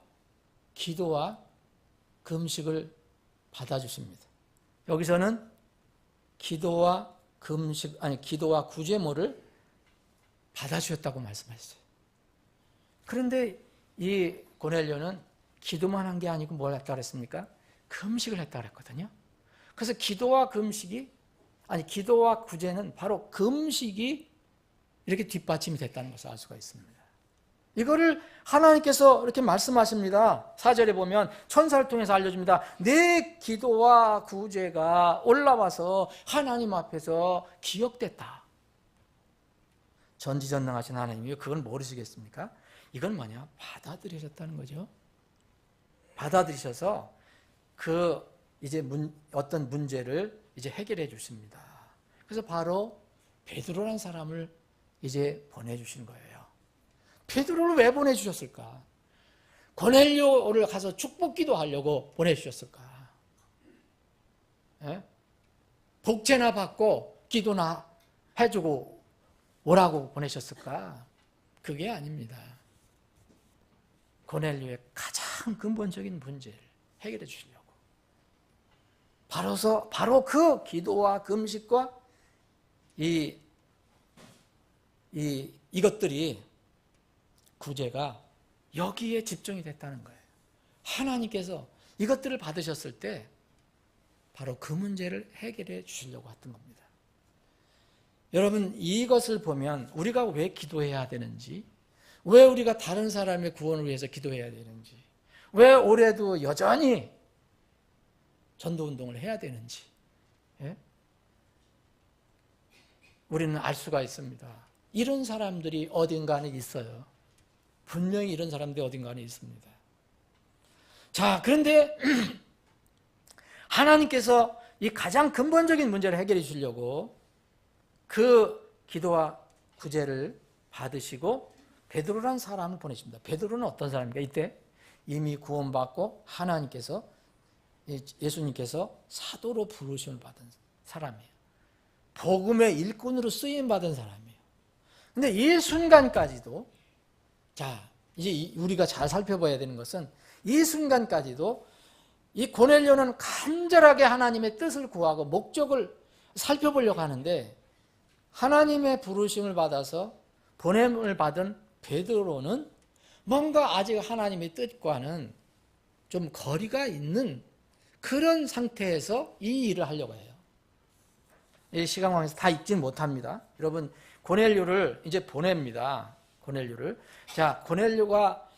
기도와 금식을 받아주십니다. 여기서는 기도와 구제모를 받아주셨다고 말씀하셨어요. 그런데 이 고넬료는 기도만 한 게 아니고 뭘 했다 그랬습니까? 금식을 했다 그랬거든요. 그래서 기도와 구제는 바로 금식이 이렇게 뒷받침이 됐다는 것을 알 수가 있습니다. 이거를 하나님께서 이렇게 말씀하십니다. 4절에 보면 천사를 통해서 알려줍니다. 내 기도와 구제가 올라와서 하나님 앞에서 기억됐다. 전지전능하신 하나님이 그걸 모르시겠습니까? 이건 뭐냐? 받아들이셨다는 거죠. 받아들이셔서 이제 어떤 문제를 이제 해결해 주십니다. 그래서 바로 베드로라는 사람을 이제 보내주신 거예요. 베드로를 왜 보내주셨을까? 고넬료를 가서 축복기도 하려고 보내주셨을까? 예? 복제나 받고 기도나 해주고 오라고 보내셨을까? 그게 아닙니다. 고넬료의 가장 근본적인 문제를 해결해 주시려고. 바로 그 기도와 금식과 이것들이 구제가 여기에 집중이 됐다는 거예요. 하나님께서 이것들을 받으셨을 때 바로 그 문제를 해결해 주시려고 했던 겁니다. 여러분, 이것을 보면 우리가 왜 기도해야 되는지, 왜 우리가 다른 사람의 구원을 위해서 기도해야 되는지, 왜 올해도 여전히 전도운동을 해야 되는지, 예? 우리는 알 수가 있습니다. 이런 사람들이 어딘가에 있어요. 분명히 이런 사람들이 어딘가에 있습니다. 자, 그런데 하나님께서 이 가장 근본적인 문제를 해결해 주려고 그 기도와 구제를 받으시고 베드로라는 사람을 보내십니다. 베드로는 어떤 사람입니까? 이때 이미 구원받고 하나님께서 예수님께서 사도로 부르심을 받은 사람이에요. 복음의 일꾼으로 쓰임 받은 사람이에요. 근데 이 순간까지도, 자, 이제 우리가 잘 살펴봐야 되는 것은 이 순간까지도 이 고넬료는 간절하게 하나님의 뜻을 구하고 목적을 살펴보려고 하는데, 하나님의 부르심을 받아서 보냄을 받은 베드로는 뭔가 아직 하나님의 뜻과는 좀 거리가 있는 그런 상태에서 이 일을 하려고 해요. 이 시간관계에서 다 읽지는 못합니다. 여러분, 고넬료를 이제 보냅니다. 고넬료를. 자, 고넬료가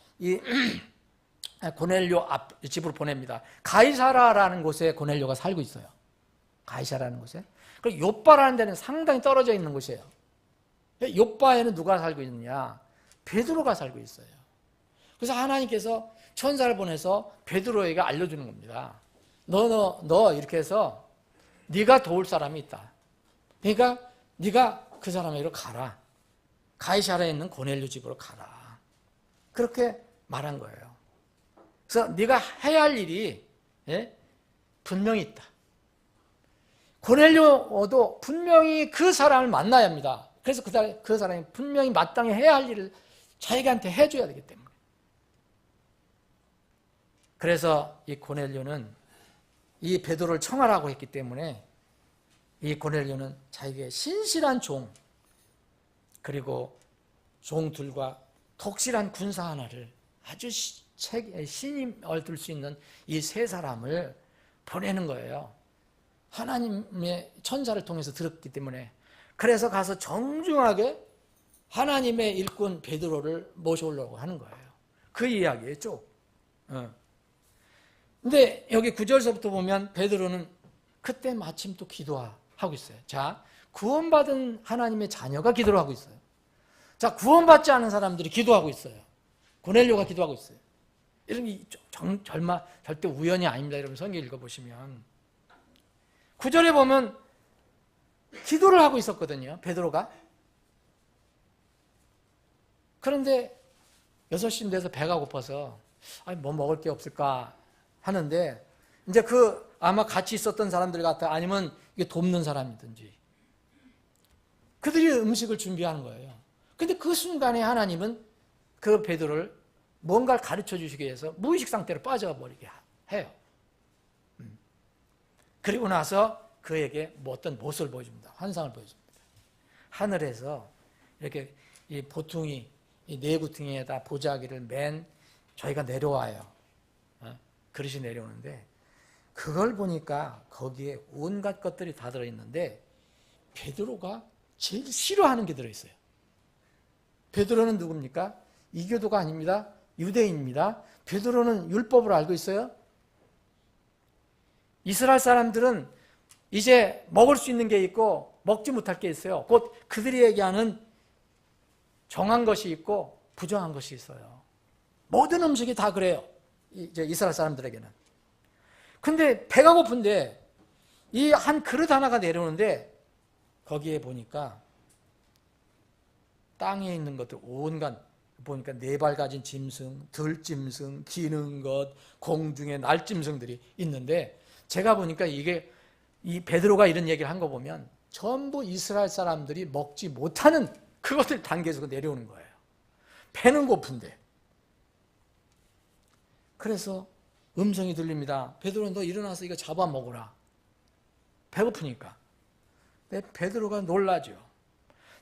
고넬료 앞 집으로 보냅니다. 가이사라라는 곳에 고넬료가 살고 있어요. 가이사라는 곳에. 그리고 요빠라는 데는 상당히 떨어져 있는 곳이에요. 요빠에는 누가 살고 있느냐? 베드로가 살고 있어요. 그래서 하나님께서 천사를 보내서 베드로에게 알려주는 겁니다. 너 이렇게 해서 네가 도울 사람이 있다. 그러니까 네가 그 사람에게로 가라. 가이사라에 있는 고넬료 집으로 가라. 그렇게 말한 거예요. 그래서 네가 해야 할 일이 분명히 있다. 고넬료도 분명히 그 사람을 만나야 합니다. 그래서 그 사람이 분명히 마땅히 해야 할 일을 자기한테 해줘야 되기 때문에. 그래서 이 고넬료는 이 베드로를 청하라고 했기 때문에 이 고넬료는 자기의 신실한 종, 그리고 종들과 독실한 군사 하나를 아주 신임 얻을 수 있는 이 세 사람을 보내는 거예요. 하나님의 천사를 통해서 들었기 때문에. 그래서 가서 정중하게 하나님의 일꾼 베드로를 모셔오려고 하는 거예요. 그 이야기예요, 쭉. 근데 여기 9절서부터 보면 베드로는 그때 마침 또 기도하고 있어요. 자, 구원받은 하나님의 자녀가 기도를 하고 있어요. 자, 구원받지 않은 사람들이 기도하고 있어요. 고넬료가 기도하고 있어요. 이런 게 절대 우연이 아닙니다. 여러분 성경 읽어보시면 9절에 보면 기도를 하고 있었거든요, 베드로가. 그런데 6시쯤 돼서 배가 고파서 뭐 먹을 게 없을까 하는데, 이제 아마 같이 있었던 사람들 같아, 아니면 이게 돕는 사람이든지 그들이 음식을 준비하는 거예요. 근데 그 순간에 하나님은 그 베드로를 뭔가를 가르쳐 주시기 위해서 무의식 상태로 빠져버리게 해요. 그리고 나서 그에게 어떤 모습을 보여줍니다. 환상을 보여줍니다. 하늘에서 이렇게 이 보퉁이, 이 내구퉁이에다 보자기를 맨 저희가 내려와요. 그릇이 내려오는데, 그걸 보니까 거기에 온갖 것들이 다 들어있는데 베드로가 제일 싫어하는 게 들어있어요. 베드로는 누굽니까? 이교도가 아닙니다. 유대인입니다. 베드로는 율법을 알고 있어요. 이스라엘 사람들은 이제 먹을 수 있는 게 있고 먹지 못할 게 있어요. 곧 그들이 얘기하는 정한 것이 있고 부정한 것이 있어요. 모든 음식이 다 그래요, 이제 이스라엘 사람들에게는. 근데 배가 고픈데 이 한 그릇 하나가 내려오는데 거기에 보니까 땅에 있는 것들 온갖, 보니까 4발 가진 짐승, 들짐승, 기는 것, 공중의 날짐승들이 있는데, 제가 보니까 이게 이 베드로가 이런 얘기를 한 거 보면 전부 이스라엘 사람들이 먹지 못하는 그것들 단계에서 내려오는 거예요. 배는 고픈데. 그래서 음성이 들립니다. 베드로, 너 일어나서 이거 잡아 먹어라. 배고프니까. 근데 베드로가 놀라죠.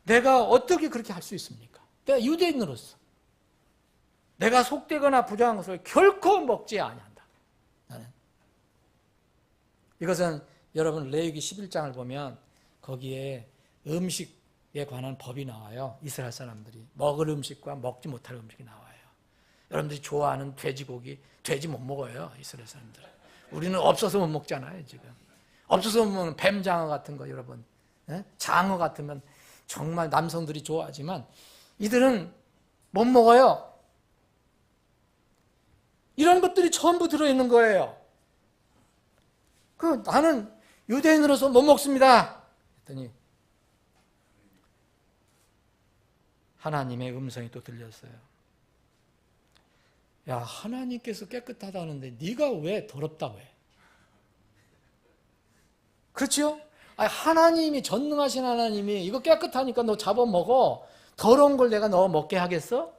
내가 어떻게 그렇게 할 수 있습니까? 내가 유대인으로서 내가 속되거나 부정한 것을 결코 먹지 아니한다. 나는. 이것은 여러분 레위기 11장을 보면 거기에 음식에 관한 법이 나와요. 이스라엘 사람들이 먹을 음식과 먹지 못할 음식이 나와요. 여러분들이 좋아하는 돼지고기, 돼지 못 먹어요, 이스라엘 사람들은. 우리는 없어서 못 먹잖아요, 지금. 없어서 못 먹는 뱀장어 같은 거, 여러분. 장어 같으면 정말 남성들이 좋아하지만 이들은 못 먹어요. 이런 것들이 전부 들어있는 거예요. 나는 유대인으로서 못 먹습니다. 했더니 하나님의 음성이 또 들렸어요. 야, 하나님께서 깨끗하다는데 네가 왜 더럽다고 해? 그렇죠? 아니, 하나님이, 전능하신 하나님이 이거 깨끗하니까 너 잡아먹어. 더러운 걸 내가 너 먹게 하겠어?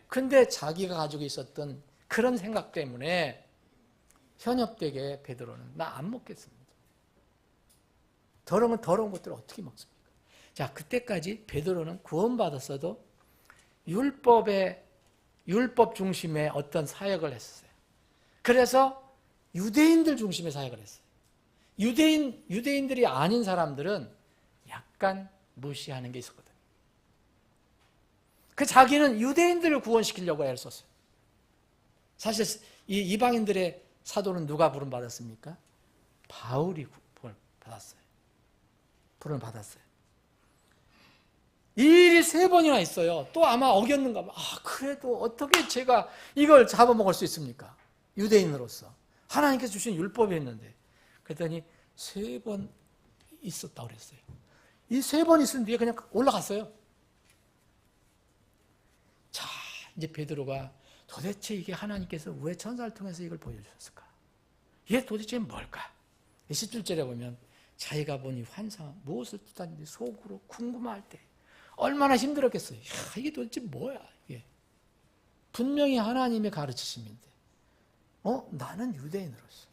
근데 자기가 가지고 있었던 그런 생각 때문에 현엽되게 베드로는 나 안 먹겠습니다. 더러운 것들을 어떻게 먹습니까? 자, 그때까지 베드로는 구원받았어도 율법 중심의 어떤 사역을 했었어요. 그래서 유대인들 중심의 사역을 했어요. 유대인들이 아닌 사람들은 약간 무시하는 게 있었거든요. 그 자기는 유대인들을 구원시키려고 애를 썼어요. 사실 이 이방인들의 사도는 누가 부름받았습니까? 바울이 부름을 받았어요. 이 일이 3번이나 있어요. 또 아마 어겼는가 봐. 그래도 어떻게 제가 이걸 잡아먹을 수 있습니까? 유대인으로서. 하나님께서 주신 율법이 있는데. 그랬더니 3번 있었다고 그랬어요. 이 3번 있은 뒤에 그냥 올라갔어요. 자, 이제 베드로가 도대체 이게 하나님께서 왜 천사를 통해서 이걸 보여주셨을까? 이게 도대체 뭘까? 17절에 보면 자기가 본 이 환상, 무엇을 뜻하는지 속으로 궁금할 때 얼마나 힘들었겠어요. 이게 도대체 뭐야? 이게. 분명히 하나님의 가르치심인데 나는 유대인으로서.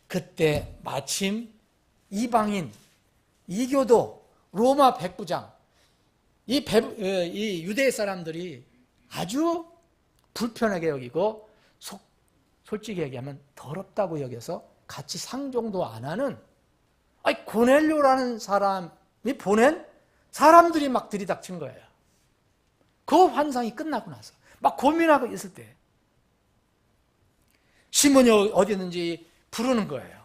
그때 마침 이방인, 이교도, 로마 백부장, 이 유대 사람들이 아주 불편하게 여기고 솔직히 얘기하면 더럽다고 여겨서 같이 상종도 안 하는 고넬료라는 사람이 보낸 사람들이 막 들이닥친 거예요. 그 환상이 끝나고 나서 막 고민하고 있을 때 시몬이 어디 있는지 부르는 거예요.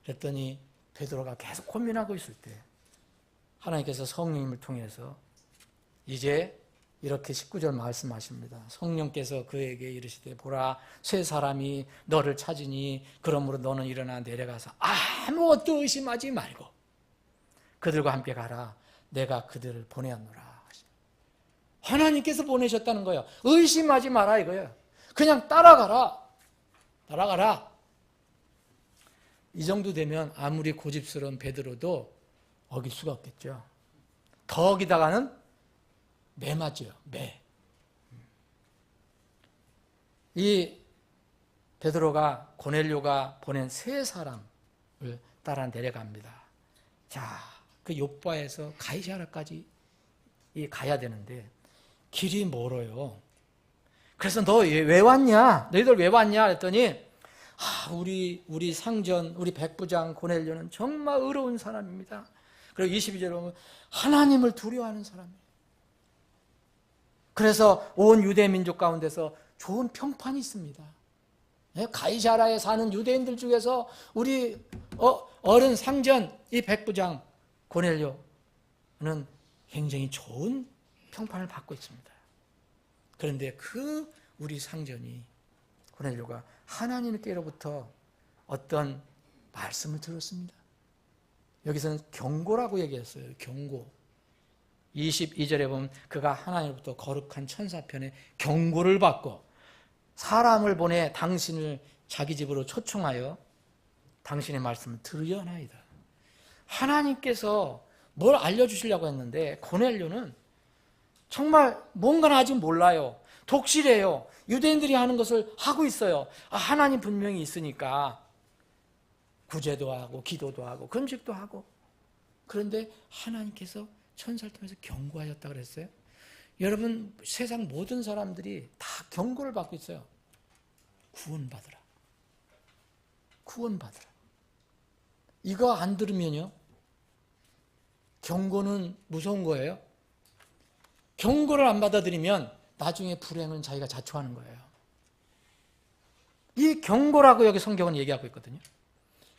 그랬더니 베드로가 계속 고민하고 있을 때 하나님께서 성령님을 통해서 이제 이렇게 19절 말씀하십니다. 성령께서 그에게 이르시되 보라 세 사람이 너를 찾으니 그러므로 너는 일어나 내려가서 아무것도 의심하지 말고 그들과 함께 가라. 내가 그들을 보내었노라. 하나님께서 보내셨다는 거예요. 의심하지 마라 이거예요. 그냥 따라가라. 이 정도 되면 아무리 고집스러운 베드로도 어길 수가 없겠죠. 더 어기다가는 매 맞죠. 매. 이 베드로가 고넬료가 보낸 3사람을 따라 내려갑니다. 자, 그 요바에서 가이사랴까지 가야 되는데 길이 멀어요. 그래서 너 왜 왔냐? 너희들 왜 왔냐? 했더니 우리 상전, 우리 백부장 고넬료는 정말 의로운 사람입니다. 그리고 22절에 보면 하나님을 두려워하는 사람이에요. 그래서 온 유대 민족 가운데서 좋은 평판이 있습니다. 가이사랴에 사는 유대인들 중에서 우리 어른 상전 이 백부장 고넬료는 굉장히 좋은 평판을 받고 있습니다. 그런데 그 우리 상전이 고넬료가 하나님께로부터 어떤 말씀을 들었습니다. 여기서는 경고라고 얘기했어요. 경고. 22절에 보면 그가 하나님으로부터 거룩한 천사편에 경고를 받고 사람을 보내 당신을 자기 집으로 초청하여 당신의 말씀을 들으려나이다. 하나님께서 뭘 알려주시려고 했는데 고넬료는 정말 뭔가는 아직 몰라요. 독실해요. 유대인들이 하는 것을 하고 있어요. 하나님 분명히 있으니까 구제도 하고 기도도 하고 금식도 하고. 그런데 하나님께서 천사를 통해서 경고하셨다고 그랬어요. 여러분 세상 모든 사람들이 다 경고를 받고 있어요. 구원받으라. 이거 안 들으면요. 경고는 무서운 거예요. 경고를 안 받아들이면 나중에 불행은 자기가 자초하는 거예요. 이 경고라고 여기 성경은 얘기하고 있거든요.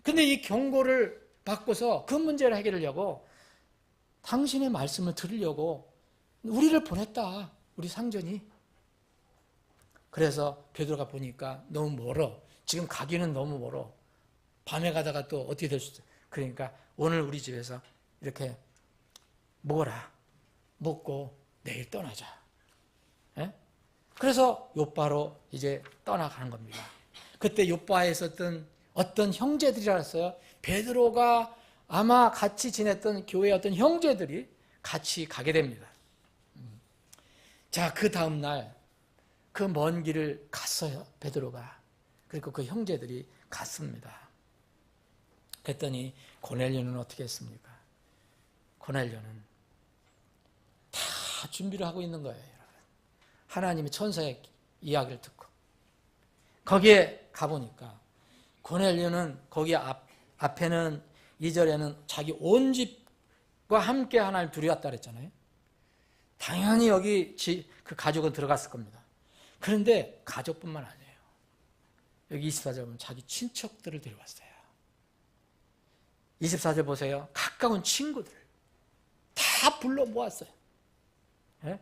근데 이 경고를 받고서 그 문제를 해결하려고 당신의 말씀을 들으려고 우리를 보냈다. 우리 상전이. 그래서 베드로가 보니까 너무 멀어. 지금 가기는 너무 멀어. 밤에 가다가 또 어떻게 될 수 있어. 그러니까 오늘 우리 집에서 이렇게 먹어라. 먹고 내일 떠나자. 예? 그래서 요바로 이제 떠나가는 겁니다. 그때 요바에 있었던 어떤 형제들이라서요. 베드로가 아마 같이 지냈던 교회 어떤 형제들이 같이 가게 됩니다. 자, 그 다음 날 그 먼 길을 갔어요. 베드로가. 그리고 그 형제들이 갔습니다. 그랬더니 고넬료는 어떻게 했습니까? 고넬료는 다 준비를 하고 있는 거예요. 여러분. 하나님의 천사의 이야기를 듣고 거기에 가보니까 고넬료는 거기 앞에는 2절에는 자기 온 집과 함께 하나님을 두려웠다 그랬잖아요. 당연히 여기 그 가족은 들어갔을 겁니다. 그런데 가족뿐만 아니에요. 여기 24절 보면 자기 친척들을 데려왔어요. 24절 보세요. 가까운 친구들 다 불러 모았어요. 예?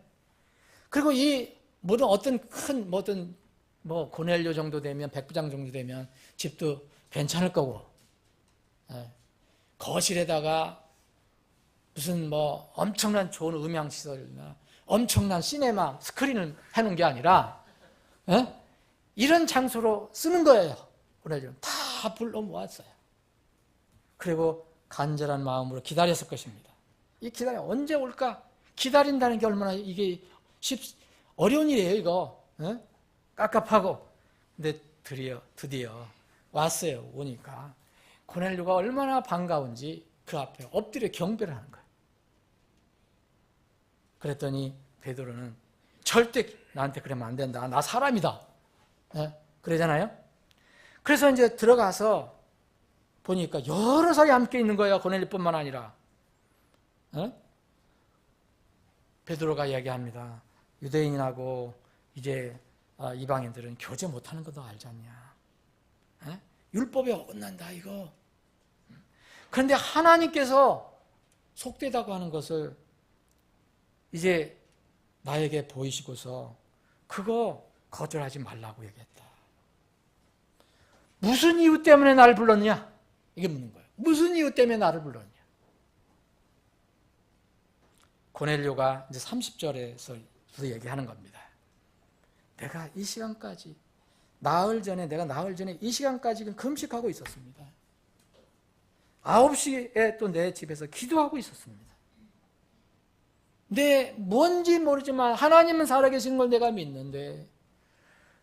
그리고 이 모든 어떤 큰 모든 뭐 고넬료 정도 되면 백부장 정도 되면 집도 괜찮을 거고, 예. 거실에다가 무슨 뭐 엄청난 좋은 음향 시설이나 엄청난 시네마 스크린을 해놓은 게 아니라, 예? 이런 장소로 쓰는 거예요. 고넬료는 다 불러 모았어요. 그리고 간절한 마음으로 기다렸을 것입니다. 이 기다림 언제 올까? 기다린다는 게 얼마나 이게 어려운 일이에요, 이거. 예? 깝깝하고. 근데 드디어 왔어요. 오니까 고넬료가 얼마나 반가운지 그 앞에 엎드려 경배를 하는 거예요. 그랬더니 베드로는 절대 나한테 그러면 안 된다. 나 사람이다. 예? 그러잖아요. 그래서 이제 들어가서 보니까 여러 사람이 함께 있는 거예요. 고넬료뿐만 아니라. 예? 베드로가 이야기합니다. 유대인하고 이제 이방인들은 교제 못하는 거 너 알지 않냐? 예? 율법에 어긋난다 이거. 그런데 하나님께서 속되다고 하는 것을 이제 나에게 보이시고서 그거 거절하지 말라고 얘기했다. 무슨 이유 때문에 나를 불렀냐? 이게 묻는 거예요. 무슨 이유 때문에 나를 불렀냐? 고넬료가 이제 30절에서 얘기하는 겁니다. 내가 이 시간까지 내가 나흘 전에 이 시간까지 금식하고 있었습니다. 9시에 또 내 집에서 기도하고 있었습니다. 뭔지 모르지만 하나님은 살아계신 걸 내가 믿는데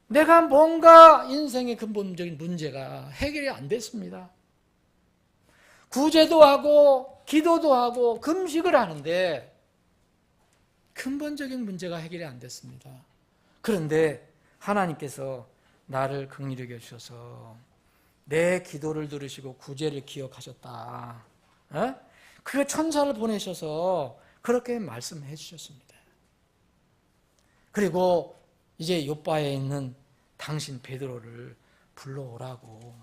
내가 뭔가 인생의 근본적인 문제가 해결이 안 됐습니다. 구제도 하고 기도도 하고 금식을 하는데 근본적인 문제가 해결이 안 됐습니다. 그런데 하나님께서 나를 긍휼히 여기셔서 내 기도를 들으시고 구제를 기억하셨다. 그 천사를 보내셔서 그렇게 말씀해 주셨습니다. 그리고 이제 요바에 있는 당신 베드로를 불러오라고.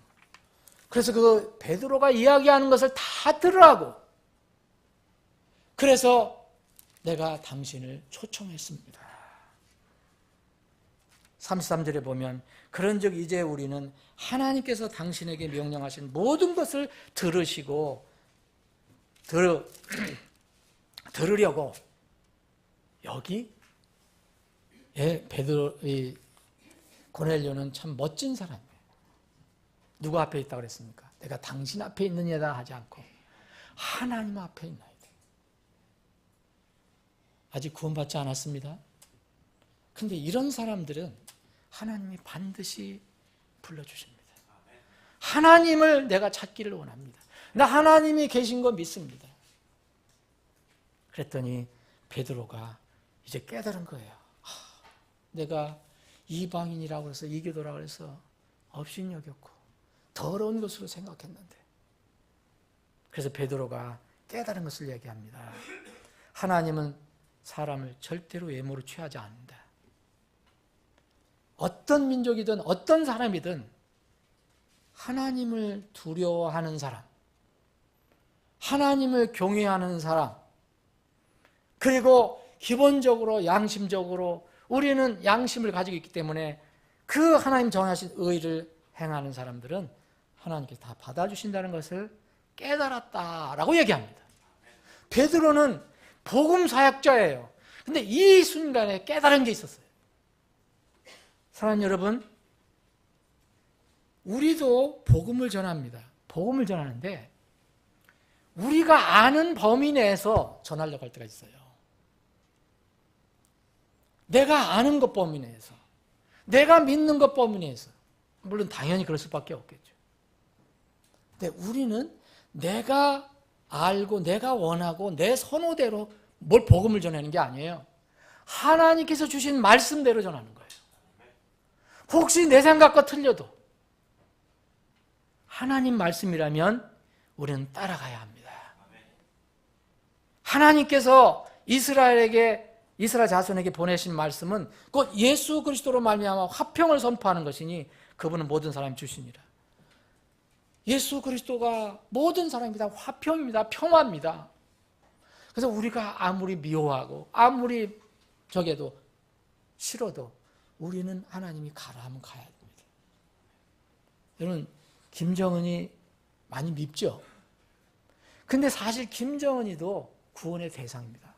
그래서 그 베드로가 이야기하는 것을 다 들으라고. 그래서 내가 당신을 초청했습니다. 33절에 보면 그런즉 이제 우리는 하나님께서 당신에게 명령하신 모든 것을 들으시고 들으려고 여기 이 고넬료는 참 멋진 사람이에요. 누구 앞에 있다고 그랬습니까? 내가 당신 앞에 있느냐다 하지 않고 하나님 앞에 있나이다. 아직 구원받지 않았습니다. 근데 이런 사람들은 하나님이 반드시 불러주십니다. 하나님을 내가 찾기를 원합니다. 나 하나님이 계신 거 믿습니다. 그랬더니 베드로가 이제 깨달은 거예요. 내가 이방인이라고 해서 이교도라고 해서 업신여겼고 더러운 것으로 생각했는데, 그래서 베드로가 깨달은 것을 얘기합니다. 하나님은 사람을 절대로 외모로 취하지 않는다. 어떤 민족이든 어떤 사람이든 하나님을 두려워하는 사람, 하나님을 경외하는 사람, 그리고 기본적으로 양심적으로 우리는 양심을 가지고 있기 때문에 그 하나님 정하신 의를 행하는 사람들은 하나님께서 다 받아주신다는 것을 깨달았다라고 얘기합니다. 베드로는 복음 사역자예요. 근데 이 순간에 깨달은 게 있었어요. 사랑하는 여러분, 우리도 복음을 전합니다. 복음을 전하는데 우리가 아는 범위 내에서 전하려고 할 때가 있어요. 내가 아는 것 범위 내에서, 내가 믿는 것 범위 내에서. 물론 당연히 그럴 수밖에 없겠죠. 근데 우리는 내가 알고 내가 원하고 내 선호대로 뭘 복음을 전하는 게 아니에요. 하나님께서 주신 말씀대로 전하는 거예요. 혹시 내 생각과 틀려도 하나님 말씀이라면 우리는 따라가야 합니다. 하나님께서 이스라엘 자손에게 보내신 말씀은 곧 예수 그리스도로 말미암아 화평을 선포하는 것이니 그분은 모든 사람이 주시니라. 예수 그리스도가 모든 사람입니다. 화평입니다. 평화입니다. 그래서 우리가 아무리 미워하고 아무리 적에도 싫어도 우리는 하나님이 가라 하면 가야 됩니다. 여러분, 김정은이 많이 밉죠? 근데 사실 김정은이도 구원의 대상입니다.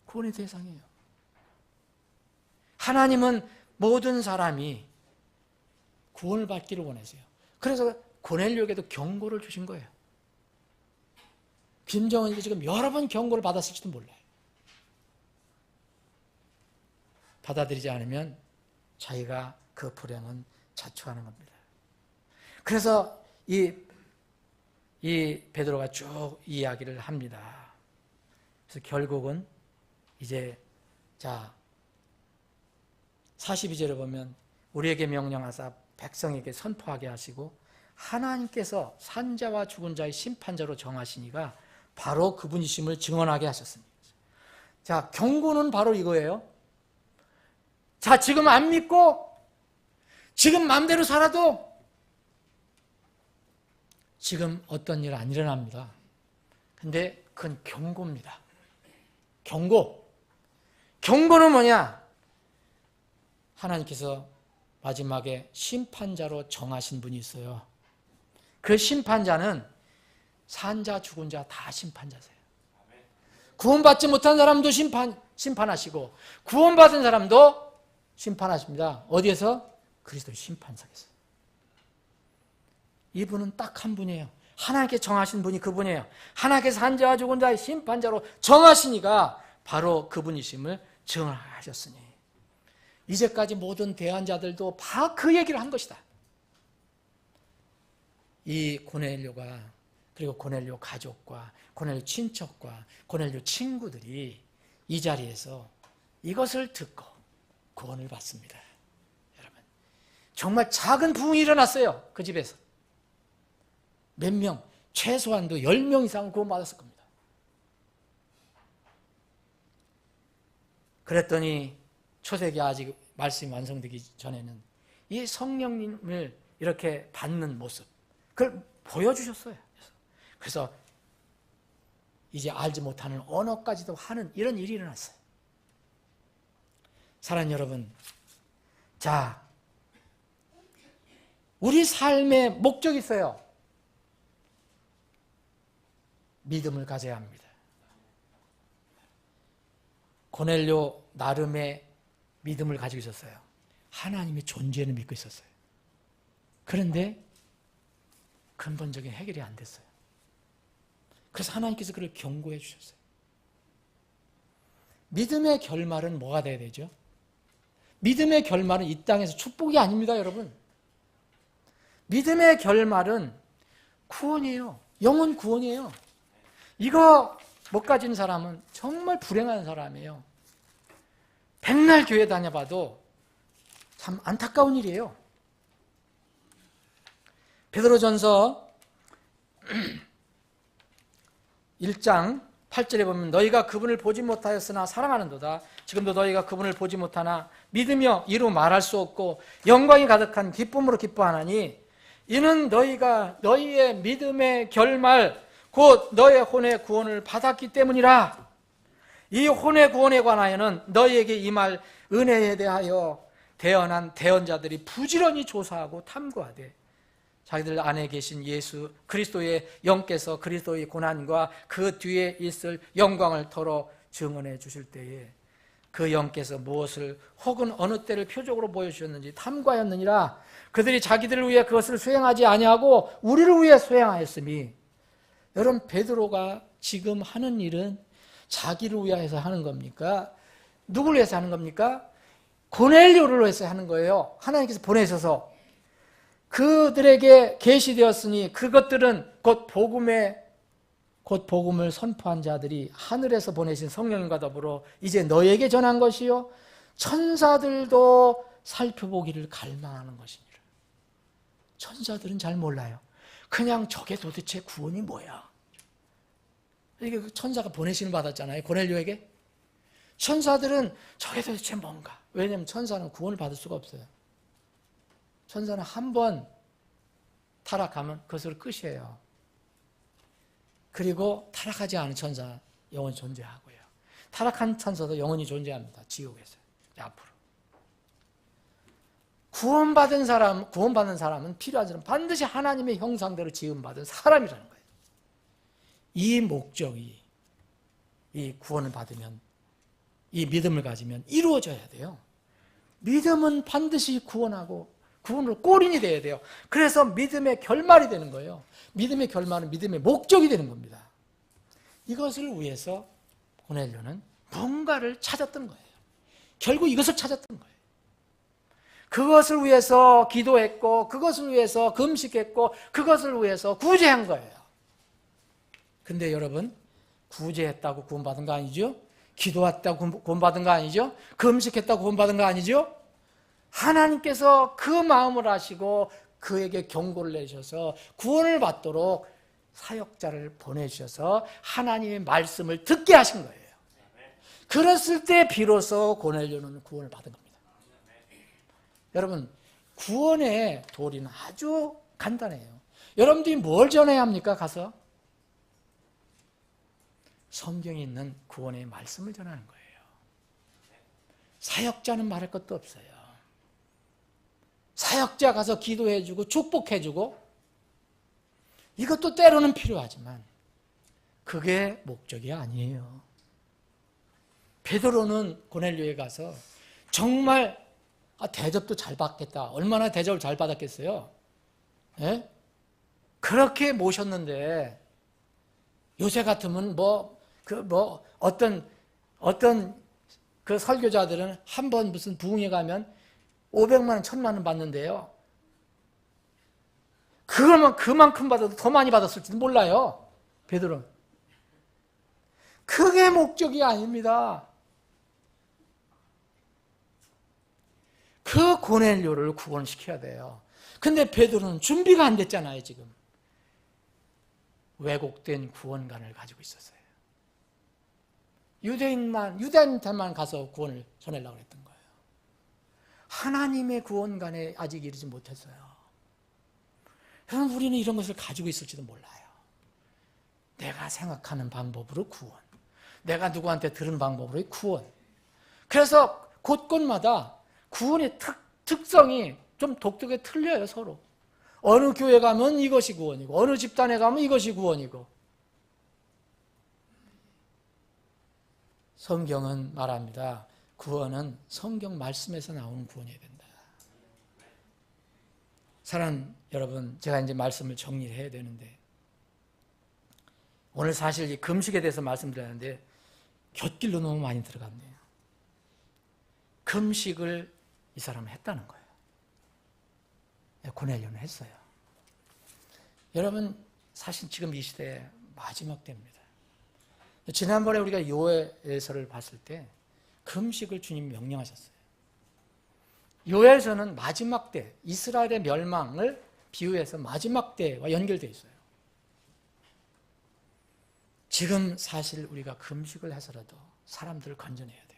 구원의 대상이에요. 하나님은 모든 사람이 구원을 받기를 원하세요. 그래서 고넬료에게도 경고를 주신 거예요. 김정은이 지금 여러 번 경고를 받았을지도 몰라요. 받아들이지 않으면 자기가 그 불행은 자초하는 겁니다. 그래서 이 베드로가 쭉 이야기를 합니다. 그래서 결국은 이제 42절에 보면 우리에게 명령하사 백성에게 선포하게 하시고 하나님께서 산자와 죽은 자의 심판자로 정하시니가 바로 그분이심을 증언하게 하셨습니다. 자, 경고는 바로 이거예요. 자, 지금 안 믿고 지금 마음대로 살아도 지금 어떤 일 안 일어납니다. 근데 그건 경고입니다. 경고는 뭐냐? 하나님께서 마지막에 심판자로 정하신 분이 있어요. 그 심판자는 산자 죽은 자 다 심판자세요. 구원받지 못한 사람도 심판하시고 구원받은 사람도 심판하십니다. 어디에서? 그리스도의 심판석에서. 이분은 딱 한 분이에요. 하나님께 정하신 분이 그분이에요. 하나님께서 산자와 죽은 자의 심판자로 정하시니까 바로 그분이심을 증언하셨으니 이제까지 모든 대환자들도 다 그 얘기를 한 것이다. 이 고넬료가, 그리고 고넬료 가족과 고넬료 친척과 고넬료 친구들이 이 자리에서 이것을 듣고 구원을 받습니다. 여러분, 정말 작은 부흥이 일어났어요. 그 집에서 몇 명, 최소한도 10명 이상은 구원받았을 겁니다. 그랬더니 초세기 아직 말씀이 완성되기 전에는 이 성령님을 이렇게 받는 모습, 그걸 보여주셨어요. 그래서 이제 알지 못하는 언어까지도 하는 이런 일이 일어났어요. 사랑하는 여러분, 자, 우리 삶의 목적이 있어요. 믿음을 가져야 합니다. 고넬료 나름의 믿음을 가지고 있었어요. 하나님의 존재는 믿고 있었어요. 그런데 근본적인 해결이 안 됐어요. 그래서 하나님께서 그를 경고해 주셨어요. 믿음의 결말은 뭐가 돼야 되죠? 믿음의 결말은 이 땅에서 축복이 아닙니다, 여러분. 믿음의 결말은 구원이에요. 영혼 구원이에요. 이거 못 가진 사람은 정말 불행한 사람이에요. 백날 교회 다녀봐도 참 안타까운 일이에요. 베드로전서 1장 8절에 보면 너희가 그분을 보지 못하였으나 사랑하는도다. 지금도 너희가 그분을 보지 못하나 믿으며 이루 말할 수 없고 영광이 가득한 기쁨으로 기뻐하나니 이는 너희가 너희의 믿음의 결말 곧 너의 혼의 구원을 받았기 때문이라. 이 혼의 구원에 관하여는 너희에게 임할 은혜에 대하여 대언한 대언자들이 부지런히 조사하고 탐구하되 자기들 안에 계신 예수 그리스도의 영께서 그리스도의 고난과 그 뒤에 있을 영광을 더러 증언해 주실 때에 그 영께서 무엇을 혹은 어느 때를 표적으로 보여주셨는지 탐구하였느니라. 그들이 자기들을 위해 그것을 수행하지 아니하고 우리를 위해 수행하였으니, 여러분 베드로가 지금 하는 일은 자기를 위해서 하는 겁니까? 누구를 위해서 하는 겁니까? 고넬료를 위해서 하는 거예요. 하나님께서 보내셔서 그들에게 계시되었으니 그것들은 곧 복음을 선포한 자들이 하늘에서 보내신 성령님과 더불어 이제 너에게 전한 것이요 천사들도 살펴보기를 갈망하는 것이니라. 천사들은 잘 몰라요. 그냥 저게 도대체 구원이 뭐야? 이게 천사가 보내심을 받았잖아요, 고넬료에게. 천사들은 저게 도대체 뭔가? 왜냐하면 천사는 구원을 받을 수가 없어요. 천사는 한 번 타락하면 그것으로 끝이에요. 그리고 타락하지 않은 천사 영원히 존재하고요. 타락한 천사도 영원히 존재합니다. 지옥에서 앞으로. 구원받은 사람은 필요한 사람, 반드시 하나님의 형상대로 지음받은 사람이라는 거예요. 이 목적이, 이 구원을 받으면, 이 믿음을 가지면 이루어져야 돼요. 믿음은 반드시 구원하고 구원으로 꼬린이 돼야 돼요. 그래서 믿음의 결말이 되는 거예요. 믿음의 결말은 믿음의 목적이 되는 겁니다. 이것을 위해서 고넬료는 뭔가를 찾았던 거예요. 결국 이것을 찾았던 거예요. 그것을 위해서 기도했고, 그것을 위해서 금식했고, 그것을 위해서 구제한 거예요. 근데 여러분, 구제했다고 구원받은 거 아니죠? 기도했다고 구원받은 거 아니죠? 금식했다고 구원받은 거 아니죠? 하나님께서 그 마음을 아시고 그에게 경고를 내셔서 구원을 받도록 사역자를 보내주셔서 하나님의 말씀을 듣게 하신 거예요. 그랬을 때 비로소 고넬료는 구원을 받은 겁니다. 여러분, 구원의 도리는 아주 간단해요. 여러분들이 뭘 전해야 합니까? 가서 성경에 있는 구원의 말씀을 전하는 거예요. 사역자는 말할 것도 없어요. 사역자 가서 기도해주고 축복해주고 이것도 때로는 필요하지만 그게 목적이 아니에요. 베드로는 고넬료에 가서 정말 대접도 잘 받겠다. 얼마나 대접을 잘 받았겠어요? 예? 그렇게 모셨는데 요새 같으면 어떤 그 설교자들은 한 번 무슨 부흥회 가면 500만 원, 1000만 원 받는데요. 그걸만 그만큼 받아도 더 많이 받았을지도 몰라요. 베드로는. 그게 목적이 아닙니다. 그 고넬료를 구원시켜야 돼요. 근데 베드로는 준비가 안 됐잖아요, 지금. 왜곡된 구원관을 가지고 있었어요. 유대인한테만 가서 구원을 전하려고 했던 거예요. 하나님의 구원관에 아직 이르지 못했어요. 그럼 우리는 이런 것을 가지고 있을지도 몰라요. 내가 생각하는 방법으로 구원, 내가 누구한테 들은 방법으로의 구원. 그래서 곳곳마다 구원의 특성이 좀 독특하게 틀려요, 서로. 어느 교회 가면 이것이 구원이고 어느 집단에 가면 이것이 구원이고. 성경은 말합니다. 구원은 성경 말씀에서 나오는 구원이어야 된다. 사랑하는 여러분, 제가 이제 말씀을 정리를 해야 되는데 오늘 사실 이 금식에 대해서 말씀드렸는데 곁길로 너무 많이 들어갔네요. 금식을 이 사람은 했다는 거예요. 고넬료는 했어요. 여러분, 사실 지금 이 시대의 마지막 때입니다. 지난번에 우리가 요엘서를 봤을 때 금식을 주님 명령하셨어요. 요엘서는 마지막 때, 이스라엘의 멸망을 비유해서 마지막 때와 연결되어 있어요. 지금 사실 우리가 금식을 해서라도 사람들을 건져내야 돼요.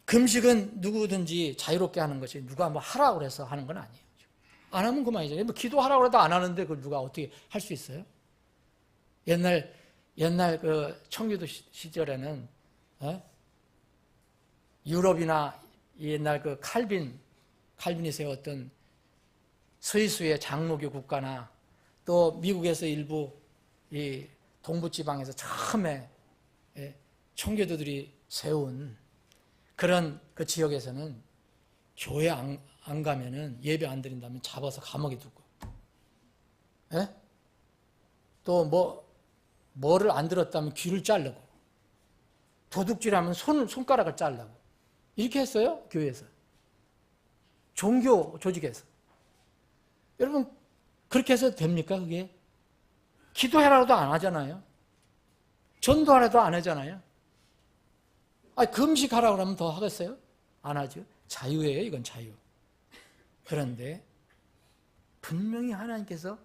금식은 누구든지 자유롭게 하는 것이 누가 뭐 하라고 해서 하는 건 아니에요. 안 하면 그만이죠. 뭐 기도하라고 해도 안 하는데 그걸 누가 어떻게 할 수 있어요? 옛날 그 청교도 시절에는 유럽이나 옛날 그 칼빈이 세웠던 스위스의 장로교 국가나 또 미국에서 일부 이 동부 지방에서 처음에 청교도들이 세운 그런 그 지역에서는 교회 안 가면은 예배 안 드린다면 잡아서 감옥에 두고, 예? 또 뭐를 안 들었다면 귀를 자르고, 도둑질하면 손가락을 자르고, 이렇게 했어요, 교회에서. 종교 조직에서. 여러분, 그렇게 해서 됩니까, 그게? 기도해라도 안 하잖아요. 전도하라도 안 하잖아요. 금식하라고 그러면 더 하겠어요? 안 하죠. 자유예요, 이건 자유. 그런데 분명히 하나님께서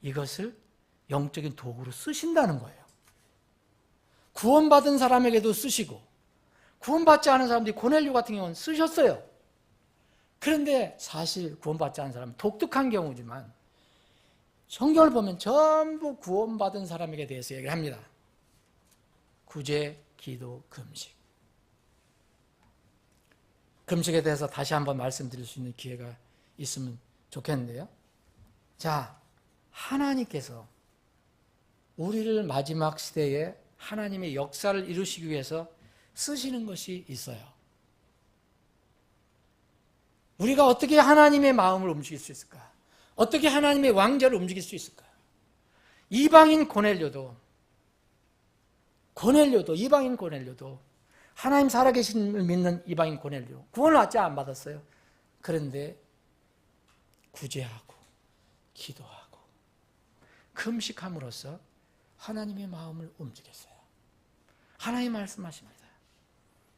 이것을 영적인 도구로 쓰신다는 거예요. 구원받은 사람에게도 쓰시고, 구원받지 않은 사람들이 고넬료 같은 경우는 쓰셨어요. 그런데 사실 구원받지 않은 사람은 독특한 경우지만 성경을 보면 전부 구원받은 사람에게 대해서 얘기를 합니다. 구제, 기도, 금식. 금식에 대해서 다시 한번 말씀드릴 수 있는 기회가 있으면 좋겠는데요. 자, 하나님께서 우리를 마지막 시대에 하나님의 역사를 이루시기 위해서 쓰시는 것이 있어요. 우리가 어떻게 하나님의 마음을 움직일 수 있을까? 어떻게 하나님의 왕자를 움직일 수 있을까? 이방인 고넬료도 하나님 살아계심을 믿는 이방인 고넬료, 구원을 아직 안 받았어요. 그런데 구제하고 기도하고 금식함으로써 하나님의 마음을 움직였어요. 하나님 말씀하십니다.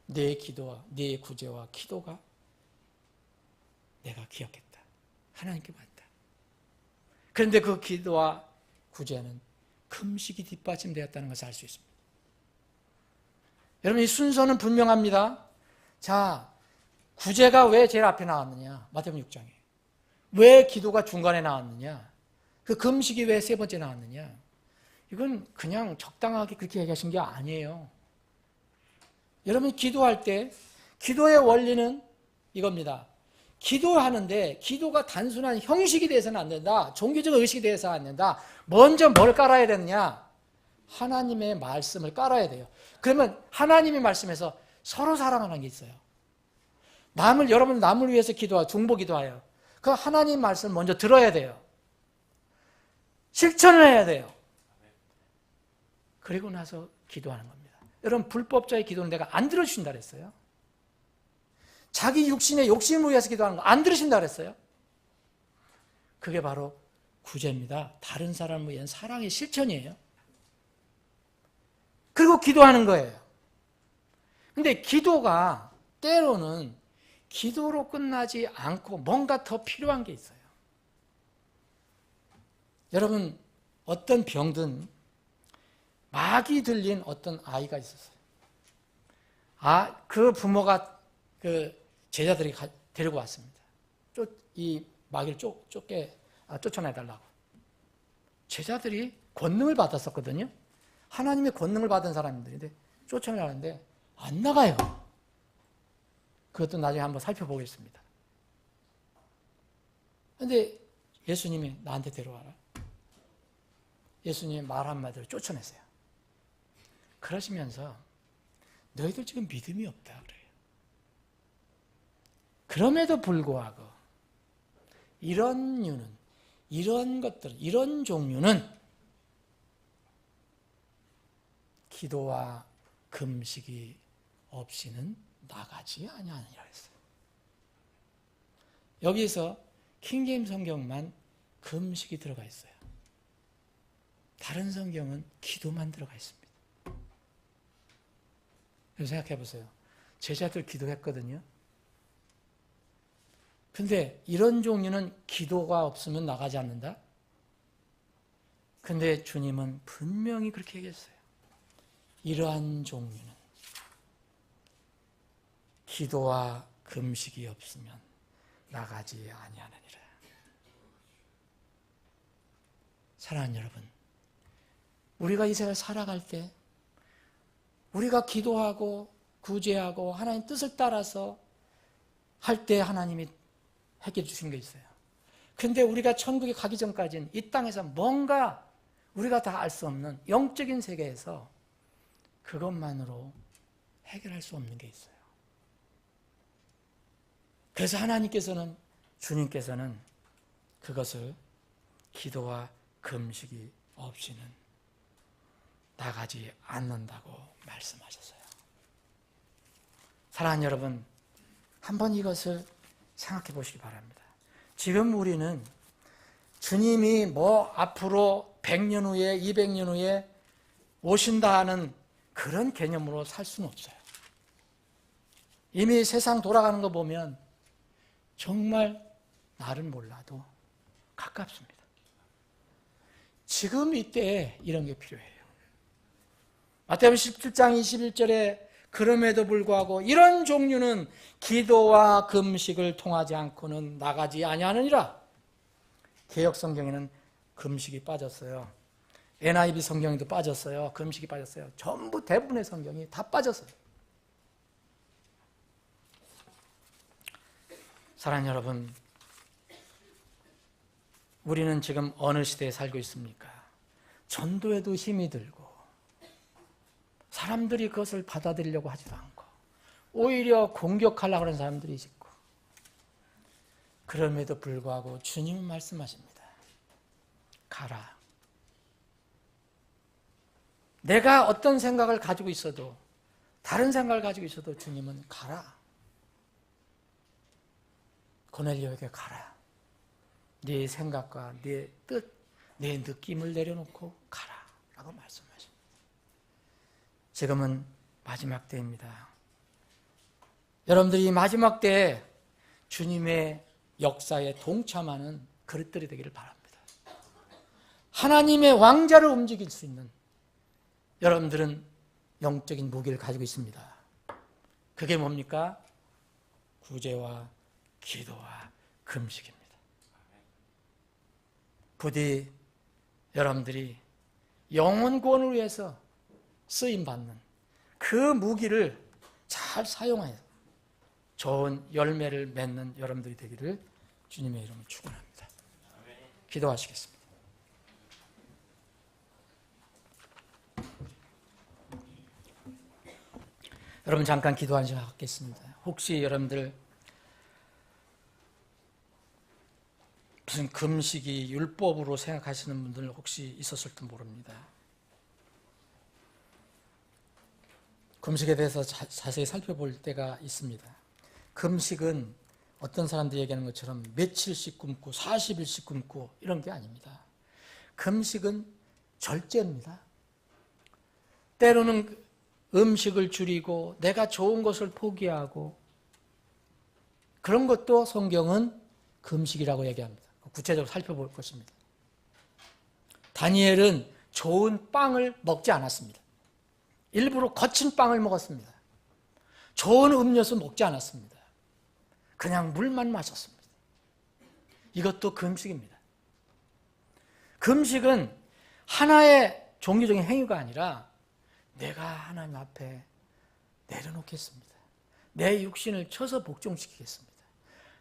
내 기도와 내 구제와 기도가 내가 기억했다. 하나님께 받다. 그런데 그 기도와 구제는 금식이 뒷받침되었다는 것을 알 수 있습니다. 여러분, 이 순서는 분명합니다. 자, 구제가 왜 제일 앞에 나왔느냐? 마태복음 6장에. 왜 기도가 중간에 나왔느냐? 그 금식이 왜 세 번째 나왔느냐? 이건 그냥 적당하게 그렇게 얘기하신 게 아니에요. 여러분, 기도할 때 기도의 원리는 이겁니다. 기도하는데 기도가 단순한 형식이 돼서는 안 된다. 종교적 의식이 돼서는 안 된다. 먼저 뭘 깔아야 되느냐? 하나님의 말씀을 깔아야 돼요. 그러면 하나님의 말씀에서 서로 사랑하는 게 있어요. 여러분 남을 위해서 중보 기도해요. 그 하나님 말씀을 먼저 들어야 돼요. 실천을 해야 돼요. 그리고 나서 기도하는 겁니다. 여러분, 불법자의 기도는 내가 안 들어주신다 그랬어요. 자기 육신의 욕심을 위해서 기도하는 거 안 들으신다 그랬어요. 그게 바로 구제입니다. 다른 사람을 위한 사랑의 실천이에요. 그리고 기도하는 거예요. 근데 기도가 때로는 기도로 끝나지 않고 뭔가 더 필요한 게 있어요. 여러분, 어떤 병든 막이 들린 어떤 아이가 있었어요. 그 부모가 제자들이 데리고 왔습니다. 이 마귀를 쫓아내달라고. 제자들이 권능을 받았었거든요. 하나님의 권능을 받은 사람들인데 쫓아내라는데 안 나가요. 그것도 나중에 한번 살펴보겠습니다. 그런데 예수님이 나한테 데려와라. 예수님이 말 한마디로 쫓아냈어요. 그러시면서 너희들 지금 믿음이 없다 그래요. 그럼에도 불구하고 이런 것들, 이런 종류는 기도와 금식이 없이는 나가지 아니하느니라 했어요. 여기서 킹제임 성경만 금식이 들어가 있어요. 다른 성경은 기도만 들어가 있습니다. 생각해 보세요. 제자들 기도했거든요. 근데 이런 종류는 기도가 없으면 나가지 않는다? 근데 주님은 분명히 그렇게 얘기했어요. 이러한 종류는 기도와 금식이 없으면 나가지 아니하느니라. 사랑하는 여러분, 우리가 이 세상을 살아갈 때 우리가 기도하고 구제하고 하나님 뜻을 따라서 할 때 하나님이 해결해 주신 게 있어요. 그런데 우리가 천국에 가기 전까지는 이 땅에서 뭔가 우리가 다 알 수 없는 영적인 세계에서 그것만으로 해결할 수 없는 게 있어요. 그래서 하나님께서는, 주님께서는 그것을 기도와 금식이 없이는 나가지 않는다고 말씀하셨어요. 사랑하는 여러분, 한번 이것을 생각해 보시기 바랍니다. 지금 우리는 주님이 앞으로 100년 후에 200년 후에 오신다 하는 그런 개념으로 살 수는 없어요. 이미 세상 돌아가는 거 보면 정말 나를 몰라도 가깝습니다. 지금 이때 이런 게 필요해요. 마태복음 17장 21절에 그럼에도 불구하고 이런 종류는 기도와 금식을 통하지 않고는 나가지 아니하느니라. 개역 성경에는 금식이 빠졌어요. NIV 성경에도 빠졌어요. 금식이 빠졌어요. 전부 대부분의 성경이 다 빠졌어요. 사랑하는 여러분, 우리는 지금 어느 시대에 살고 있습니까? 전도에도 힘이 들고 사람들이 그것을 받아들이려고 하지도 않고 오히려 공격하려고 하는 사람들이 있고, 그럼에도 불구하고 주님은 말씀하십니다. 가라. 내가 어떤 생각을 가지고 있어도, 다른 생각을 가지고 있어도 주님은 가라. 고넬료에게 가라. 네 생각과 네 뜻, 내 느낌을 내려놓고 가라 라고 말씀하십니다. 지금은 마지막 때입니다. 여러분들이 마지막 때에 주님의 역사에 동참하는 그릇들이 되기를 바랍니다. 하나님의 왕자를 움직일 수 있는 여러분들은 영적인 무기를 가지고 있습니다. 그게 뭡니까? 구제와 기도와 금식입니다. 부디 여러분들이 영혼 구원을 위해서 쓰임받는 그 무기를 잘 사용하여 좋은 열매를 맺는 여러분들이 되기를 주님의 이름으로 축원합니다. 기도하시겠습니다. 여러분 잠깐 기도 한 시간 갖겠습니다. 혹시 여러분들 무슨 금식이 율법으로 생각하시는 분들 혹시 있었을지 모릅니다. 금식에 대해서 자세히 살펴볼 때가 있습니다. 금식은 어떤 사람들이 얘기하는 것처럼 며칠씩 굶고 40일씩 굶고 이런 게 아닙니다. 금식은 절제입니다. 때로는 음식을 줄이고 내가 좋은 것을 포기하고, 그런 것도 성경은 금식이라고 얘기합니다. 구체적으로 살펴볼 것입니다. 다니엘은 좋은 빵을 먹지 않았습니다. 일부러 거친 빵을 먹었습니다. 좋은 음료수 먹지 않았습니다. 그냥 물만 마셨습니다. 이것도 금식입니다. 금식은 하나의 종교적인 행위가 아니라 내가 하나님 앞에 내려놓겠습니다. 내 육신을 쳐서 복종시키겠습니다.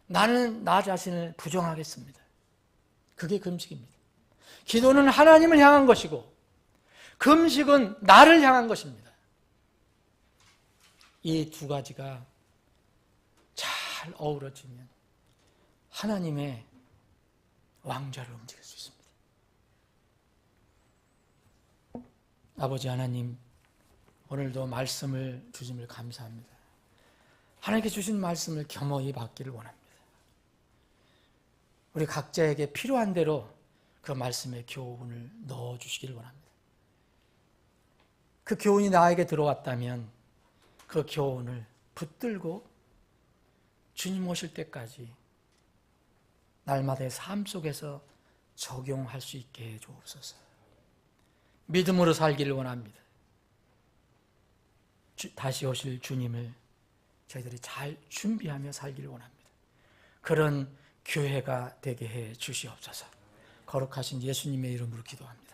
나는 나 자신을 부정하겠습니다. 그게 금식입니다. 기도는 하나님을 향한 것이고 금식은 나를 향한 것입니다. 이 두 가지가 잘 어우러지면 하나님의 왕좌를 움직일 수 있습니다. 아버지 하나님, 오늘도 말씀을 주심을 감사합니다. 하나님께 주신 말씀을 겸허히 받기를 원합니다. 우리 각자에게 필요한 대로 그 말씀의 교훈을 넣어주시기를 원합니다. 그 교훈이 나에게 들어왔다면 그 교훈을 붙들고 주님 오실 때까지 날마다의 삶 속에서 적용할 수 있게 해 주옵소서. 믿음으로 살기를 원합니다. 다시 오실 주님을 저희들이 잘 준비하며 살기를 원합니다. 그런 교회가 되게 해 주시옵소서. 거룩하신 예수님의 이름으로 기도합니다.